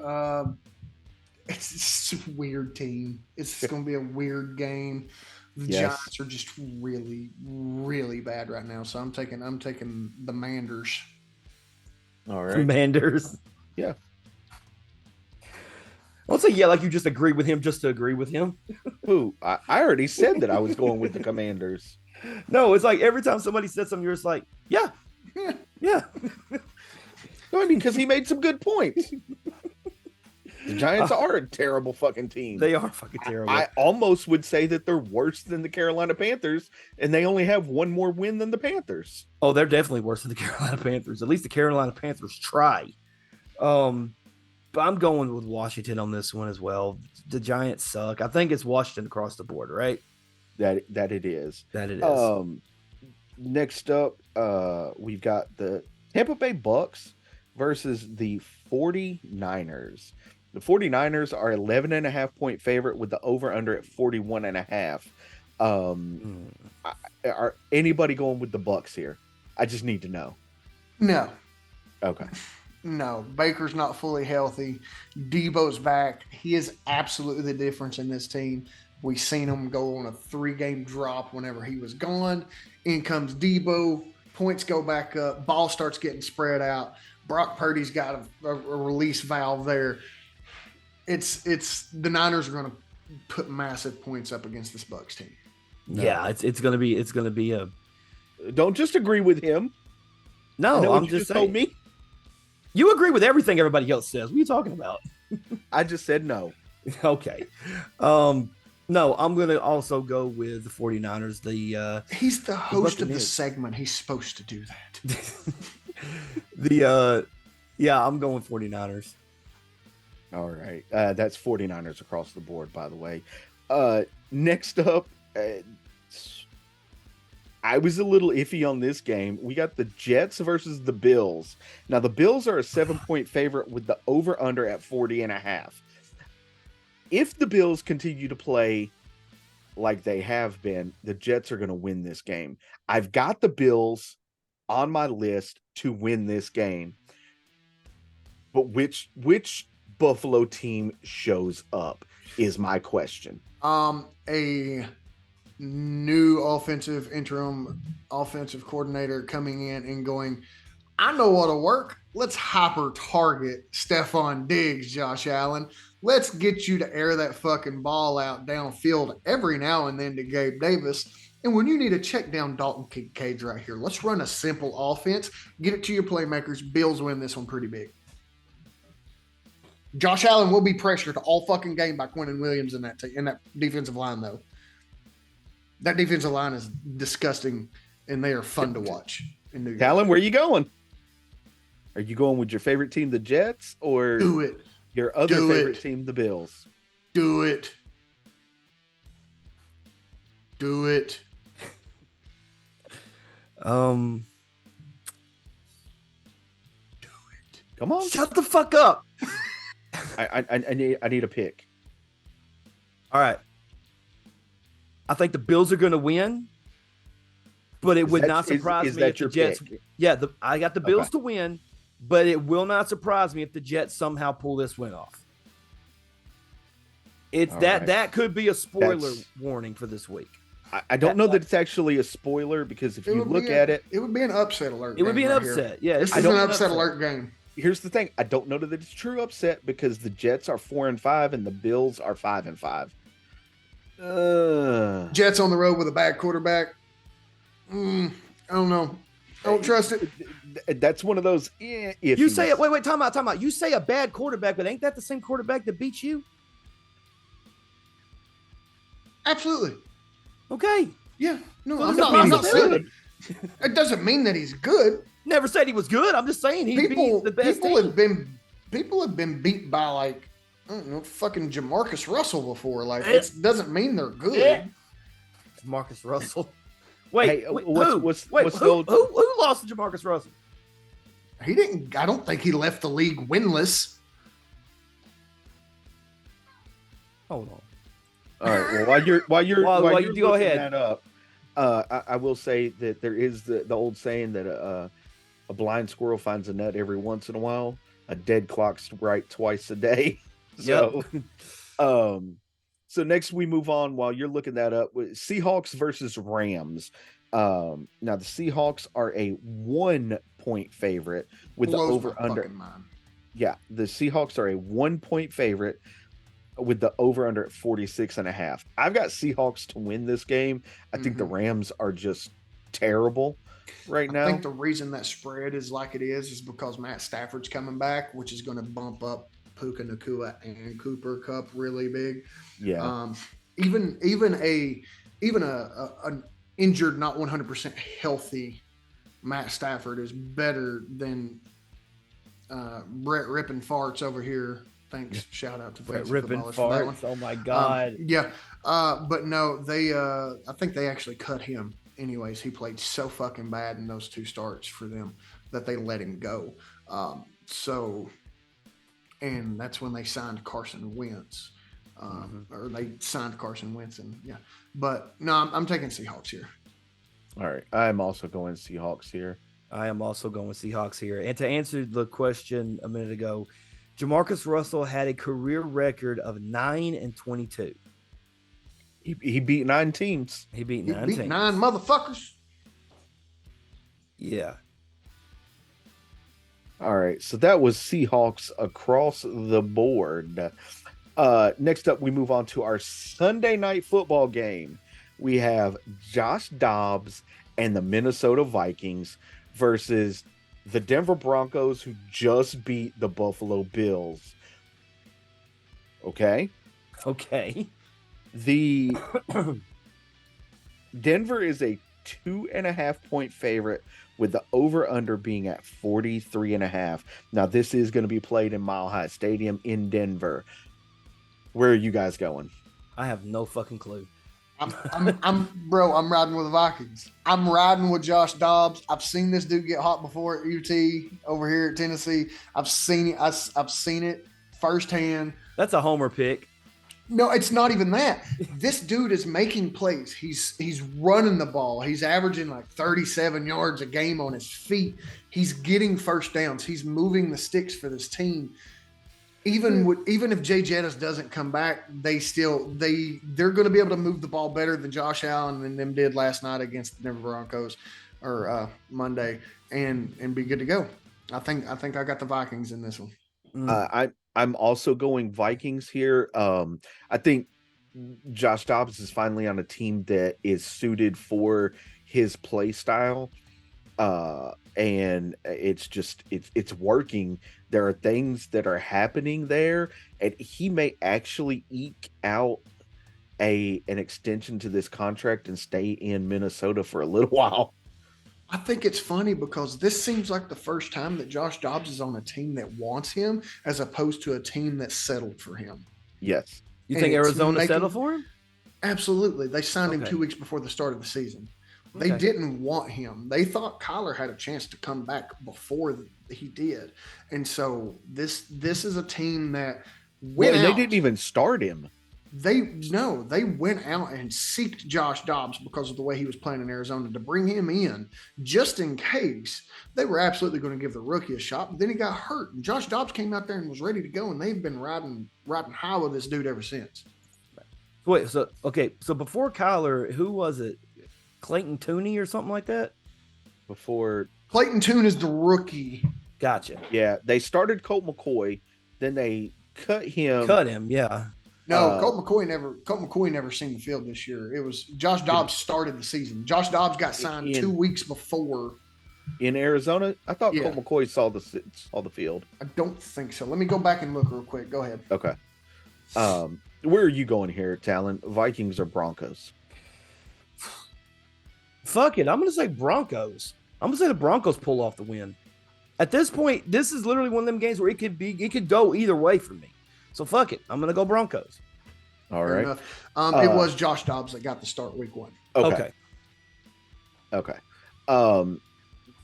It's just a weird team. It's going to be a weird game. The Giants are just really, really bad right now. So I'm taking the Manders. All right. Commanders. Yeah. I'll say like you just agree with him just to agree with him. Who? I already said that I was going with the Commanders. No, it's like every time somebody says something, you're just like, yeah. No, I mean, because he made some good points. The Giants are a terrible fucking team. They are fucking terrible. I almost would say that they're worse than the Carolina Panthers, and they only have one more win than the Panthers. Oh, they're definitely worse than the Carolina Panthers. At least the Carolina Panthers try. But I'm going with Washington on this one as well. The Giants suck. I think it's Washington across the board, right? That it is. That it is. Next up, we've got the Tampa Bay Bucks versus the 49ers. The 49ers are 11.5-point favorite with the over-under at 41.5. Are anybody going with the Bucks here? I just need to know. No. Okay. No. Baker's not fully healthy. Debo's back. He is absolutely the difference in this team. We've seen him go on a 3-game drop whenever he was gone. In comes Debo. Points go back up. Ball starts getting spread out. Brock Purdy's got a release valve there. It's the Niners are going to put massive points up against this Bucks team. Yeah, it's gonna be a. Don't just agree with him. No, I'm just saying. Told me. You agree with everything everybody else says. What are you talking about? I just said no. Okay. No, I'm gonna also go with the 49ers. He's the host of the segment. He's supposed to do that. I'm going 49ers. All right. That's 49ers across the board, by the way. Next up, I was a little iffy on this game. We got the Jets versus the Bills. Now, the Bills are a 7-point favorite with the over-under at 40.5. If the Bills continue to play like they have been, the Jets are going to win this game. I've got the Bills on my list to win this game. But which Buffalo team shows up is my question. A new interim offensive coordinator coming in and going, I know what'll work. Let's hyper target Stephon Diggs, Josh Allen. Let's get you to air that fucking ball out downfield every now and then to Gabe Davis. And when you need to check down Dalton Kincaid right here, let's run a simple offense. Get it to your playmakers. Bills win this one pretty big. Josh Allen will be pressured all fucking game by Quinnen Williams in that defensive line, though. That defensive line is disgusting, and they are fun to watch in New York. Alan, where are you going? Are you going with your favorite team, the Jets, or Do it. your other favorite team, the Bills? Do it. Do it. Do it. Come on. Shut the fuck up. I need a pick. All right. I think the Bills are going to win, but it would not surprise me if the Jets. Pick? Yeah, I got the Bills to win, but it will not surprise me if the Jets somehow pull this win off. It's that could be a spoiler warning for this week. I don't know that it's actually a spoiler, because if you look at it, it would be an upset alert. It would be an upset. Yeah, this is an upset alert game. Here's the thing: I don't know that it's true upset, because the Jets are 4-5 and the Bills are 5-5. Jets on the road with a bad quarterback. I don't know. I don't trust it. That's one of those. If you say it. Wait, time out. You say a bad quarterback, but ain't that the same quarterback that beat you? Absolutely. Okay. Yeah. No, So I'm I'm not saying it doesn't mean that he's good. Never said he was good. I'm just saying he beat the best team. People have been beat by, like, I don't know, fucking Jamarcus Russell before. Like, it doesn't mean they're good. Yeah. Marcus Russell. Wait, who lost to Jamarcus Russell? He didn't. I don't think he left the league winless. Hold on. All right. Well, while you're go ahead. That up, I will say that there is the old saying that a blind squirrel finds a nut every once in a while. A dead clock's right twice a day. So, so next we move on. While you're looking that up, with Seahawks versus Rams. Now the Seahawks are a 1-point favorite with the over under. Yeah, the Seahawks are a 1-point favorite with the over under at 46.5. I've got Seahawks to win this game. I think the Rams are just terrible right now. I think the reason that spread is like it is because Matt Stafford's coming back, which is going to bump up Puka Nacua and Cooper Kupp really big. Yeah. Even an injured, not 100% healthy Matt Stafford is better than Brett Rippin' Farts over here. Thanks. Shout out to Brett Rippin' Farts. Oh my God. But no, they I think they actually cut him anyways. He played so fucking bad in those 2 starts for them that they let him go. And that's when they signed Carson Wentz. Or they signed Carson Wentz, and But no, I'm taking Seahawks here. All right. I'm also going Seahawks here. I am also going Seahawks here. And to answer the question a minute ago, Jamarcus Russell had a career record of 9-22. He beat 9 teams. He beat 9 teams. 9 motherfuckers. Yeah. All right. So that was Seahawks across the board. Next up, we move on to our Sunday night football game. We have Josh Dobbs and the Minnesota Vikings versus the Denver Broncos, who just beat the Buffalo Bills. Okay. The Denver is a 2.5-point favorite with the over-under being at 43.5. Now, this is going to be played in Mile High Stadium in Denver. Where are you guys going? I have no fucking clue. I'm riding with the Vikings. I'm riding with Josh Dobbs. I've seen this dude get hot before at UT over here at Tennessee. I've seen it. I've seen it firsthand. That's a homer pick. No, it's not even that. This dude is making plays. He's running the ball. He's averaging like 37 yards a game on his feet. He's getting first downs. He's moving the sticks for this team. Even if Jay Jettis doesn't come back, they're going to be able to move the ball better than Josh Allen and them did last night against the Denver Broncos or Monday and be good to go. I think I got the Vikings in this one. I'm also going Vikings here. I think Josh Dobbs is finally on a team that is suited for his play style. And it's working. There are things that are happening there, and he may actually eke out an extension to this contract and stay in Minnesota for a little while. I think it's funny because this seems like the first time that Josh Dobbs is on a team that wants him as opposed to a team that settled for him. Yes. You think Arizona settled for him? Absolutely. They signed him 2 weeks before the start of the season. They didn't want him. They thought Kyler had a chance to come back before he did. And so this is a team that went out. They didn't even start him. They went out and seeked Josh Dobbs because of the way he was playing in Arizona to bring him in just in case. They were absolutely going to give the rookie a shot, but then he got hurt. And Josh Dobbs came out there and was ready to go, and they've been riding high with this dude ever since. Wait, so before Kyler, who was it? Clayton Tooney or something like that? Before Clayton Tune is the rookie. Gotcha. Yeah, they started Colt McCoy, then they cut him. Yeah. No, Colt McCoy never seen the field this year. It was Josh Dobbs started the season. Josh Dobbs got signed 2 weeks before. In Arizona? I thought Colt McCoy saw the field. I don't think so. Let me go back and look real quick. Go ahead. Okay. Where are you going here, Talon? Vikings or Broncos? Fuck it. I'm going to say Broncos. I'm going to say the Broncos pull off the win. At this point, this is literally one of them games where it could go either way for me. So fuck it. I'm going to go Broncos. All right. It was Josh Dobbs that got the start week 1. Okay.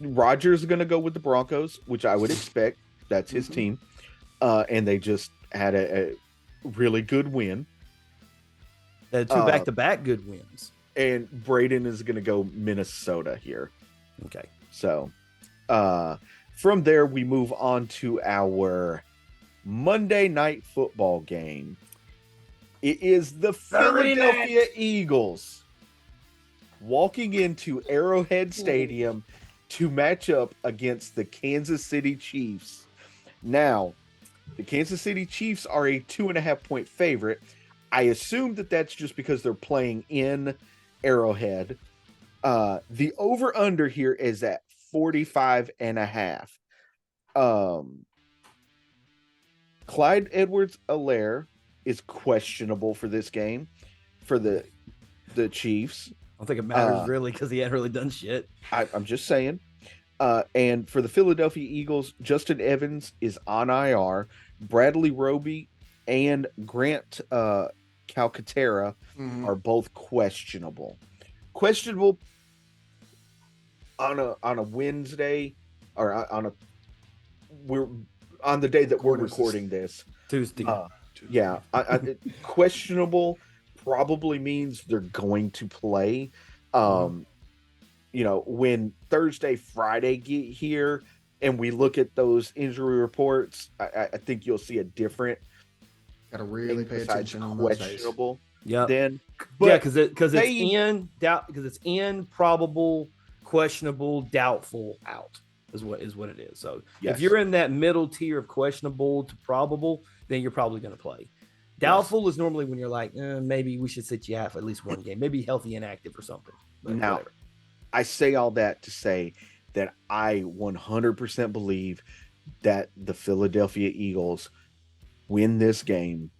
Rodgers is going to go with the Broncos, which I would expect. That's his team. And they just had a really good win. They had 2 back-to-back good wins. And Braden is going to go Minnesota here. Okay. So from there, we move on to our Monday night football game. It is the Philadelphia Eagles walking into Arrowhead Stadium to match up against the Kansas City Chiefs. Now, the Kansas City Chiefs are a 2.5-point favorite. I assume that that's just because they're playing in Arrowhead. The over-under here is at 45.5. Clyde Edwards-Helaire is questionable for this game for the Chiefs. I don't think it matters really because he hadn't really done shit. I'm just saying. And for the Philadelphia Eagles, Justin Evans is on IR. Bradley Roby and Grant Calcaterra are both questionable. Questionable on a Wednesday or on the day that we're recording this. Tuesday. Yeah, questionable probably means they're going to play. When Thursday, Friday get here and we look at those injury reports, I think you'll see a different. Got to really pay attention on those days. Yeah. Then, because it's in probable, questionable, doubtful, out is what it is. So if you're in that middle tier of questionable to probable, then you're probably going to play. Doubtful is normally when you're like, maybe we should sit you out for at least one game, maybe healthy inactive or something. But now, whatever. I say all that to say that I 100% believe that the Philadelphia Eagles win this game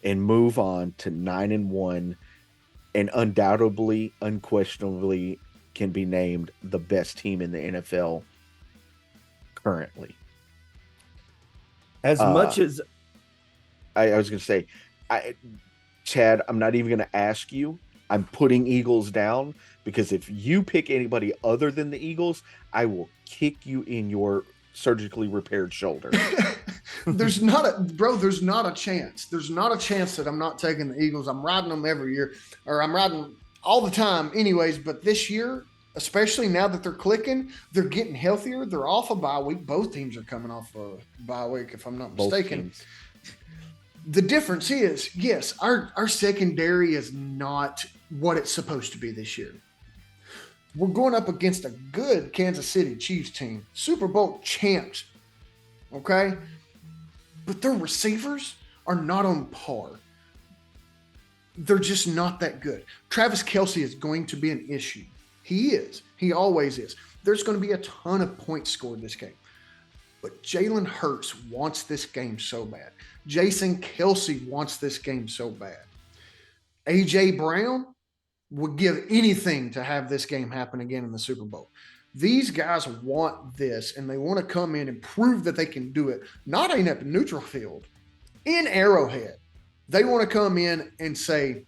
and move on to 9-1 and undoubtedly, unquestionably can be named the best team in the NFL currently. As much as I was going to say, Chad, I'm not even going to ask you. I'm putting Eagles down because if you pick anybody other than the Eagles, I will kick you in your surgically repaired shoulder. There's not a chance. There's not a chance that I'm not taking the Eagles. I'm riding them every year, or I'm riding all the time anyways. But this year, especially now that they're clicking, they're getting healthier. They're off a bye week. Both teams are coming off a bye week, if I'm not mistaken. The difference is, yes, our secondary is not what it's supposed to be this year. We're going up against a good Kansas City Chiefs team, Super Bowl champs, okay? But their receivers are not on par. They're just not that good. Travis Kelce is going to be an issue. He is. He always is. There's going to be a ton of points scored this game. But Jalen Hurts wants this game so bad. Jason Kelce wants this game so bad. A.J. Brown would give anything to have this game happen again in the Super Bowl. These guys want this, and they want to come in and prove that they can do it, not in a neutral field, in Arrowhead. They want to come in and say,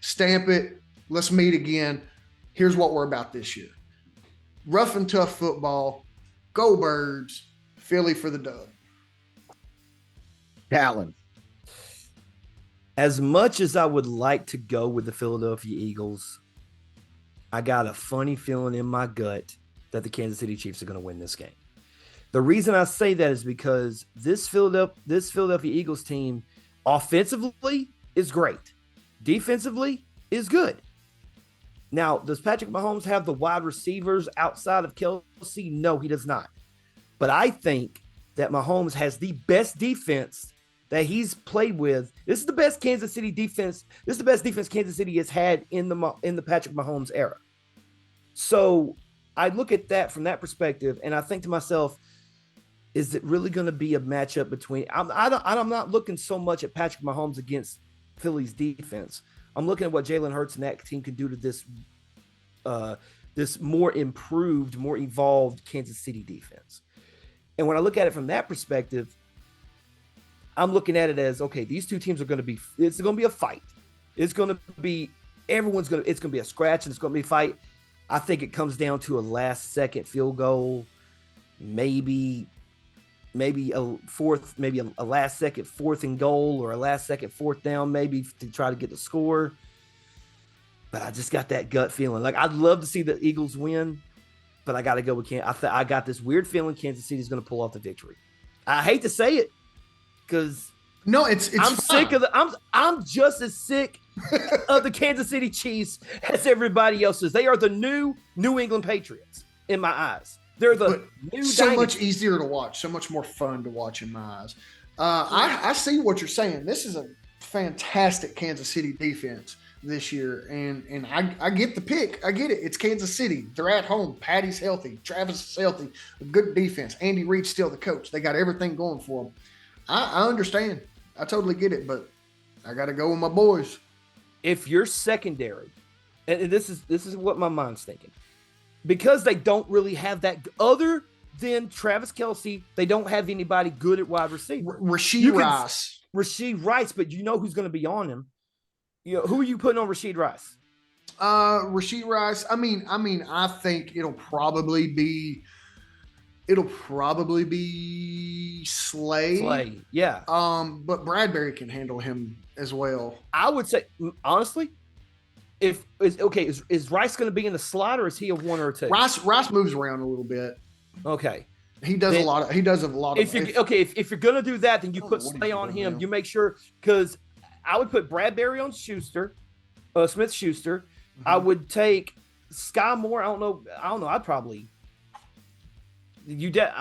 stamp it, let's meet again. Here's what we're about this year. Rough and tough football, go Birds, Philly for the dub. Allen. As much as I would like to go with the Philadelphia Eagles, I got a funny feeling in my gut that the Kansas City Chiefs are going to win this game. The reason I say that is because this Philadelphia Eagles team offensively is great. Defensively is good. Now, does Patrick Mahomes have the wide receivers outside of Kelce? No, he does not. But I think that Mahomes has the best defense that he's played with. This is the best Kansas City defense. This is the best defense Kansas City has had in the Patrick Mahomes era. So I look at that from that perspective, and I think to myself, is it really going to be a matchup between? I'm not looking so much at Patrick Mahomes against Philly's defense. I'm looking at what Jalen Hurts and that team can do to this more improved, more evolved Kansas City defense. And when I look at it from that perspective, I'm looking at it as, okay, these two teams are going to be, it's going to be a fight. It's going to be, it's going to be a scratch and it's going to be a fight. I think it comes down to a last second field goal, maybe a last second fourth and goal or a last second fourth down, maybe to try to get the score. But I just got that gut feeling. Like, I'd love to see the Eagles win, but I got to go with Kansas. I got this weird feeling Kansas City is going to pull off the victory. I hate to say it, because I'm sick of I'm just as sick of the Kansas City Chiefs as everybody else is. They are the new New England Patriots in my eyes. They're the new so dynasty. Much easier to watch, so much more fun to watch in my eyes. I see what you're saying. This is a fantastic Kansas City defense this year, and I get the pick. I get it. It's Kansas City. They're at home. Patty's healthy. Travis is healthy. A good defense. Andy Reid's still the coach. They got everything going for them. I understand. I totally get it, but I got to go with my boys. If you're secondary, and this is what my mind's thinking, because they don't really have that other than Travis Kelce, they don't have anybody good at wide receiver. Rasheed Rice, but you know who's going to be on him. You know, who are you putting on Rasheed Rice? Rasheed Rice. I mean, I think it'll probably be Slay. Slay, yeah. But Bradbury can handle him as well. I would say, honestly, is Rice going to be in the slot, or is he a one or a two? Rice moves around a little bit. Okay. He does a lot of. If you're going to do that, then you put Slay on him. You make sure, because I would put Bradbury on Smith-Schuster. Mm-hmm. I would take Sky Moore. I don't know. I'd probably. You could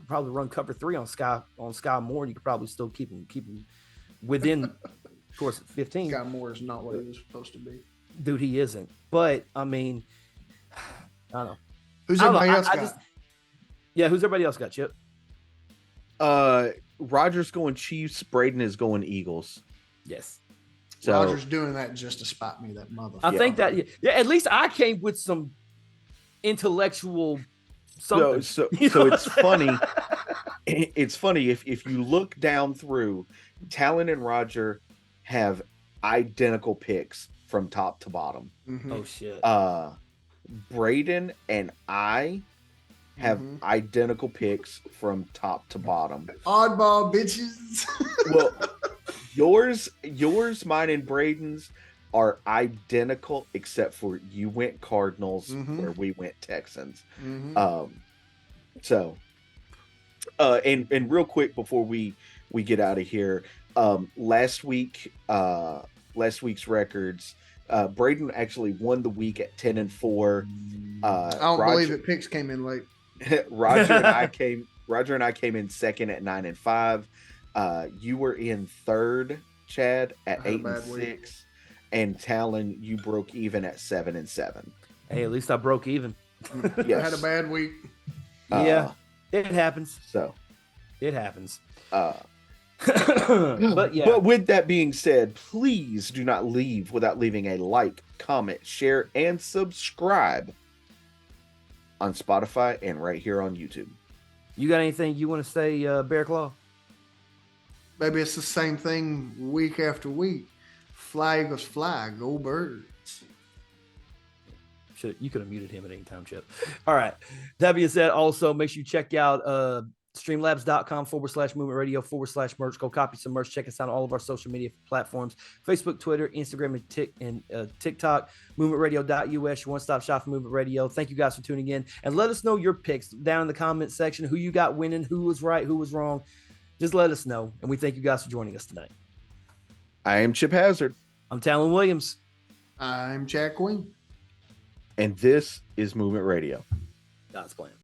probably run cover 3 on Sky Moore, and you could probably still keep him within, of course, 15. Sky Moore is not what he was supposed to be. Dude, he isn't. But I mean, I don't know. Who's everybody else got? Who's everybody else got, Chip? Roger's going Chiefs. Braden is going Eagles. Yes. So, Roger's doing that just to spot me, that motherfucker. I think that, at least I came with some intellectual something. So it's funny. It's funny if you look down through, Talon and Roger have identical picks from top to bottom. Mm-hmm. Oh shit. Braden and I have identical picks from top to bottom. Oddball bitches. Well, yours, mine, and Braden's are identical, except for you went Cardinals, where we went Texans. So, and real quick before we get out of here, last week's records, Braden actually won the week at 10-4. I don't believe it. Picks came in late. Roger and I came in second at 9-5. You were in third, Chad, at 8-6, and Talon, you broke even at 7-7. Hey, at least I broke even. Yes. I had a bad week. Yeah, it happens. So it happens. But with that being said, please do not leave without leaving a like, comment, share, and subscribe on Spotify and right here on YouTube. You got anything you want to say, Bear Claw? Maybe it's the same thing week after week. Fly Eagles fly, go Birds. You could have muted him at any time, Chip. All right. That being said, also make sure you check out streamlabs.com/movement radio /merch. Go copy some merch. Check us out on all of our social media platforms: Facebook, Twitter, Instagram, and TikTok. MovementRadio.us, your one-stop shop for Movement Radio. Thank you guys for tuning in, and let us know your picks down in the comment section. Who you got winning? Who was right? Who was wrong? Just let us know, and we thank you guys for joining us tonight. I am Chip Hazard. I'm Talon Williams. I'm Jack Queen. And this is Movement Radio. God's plan.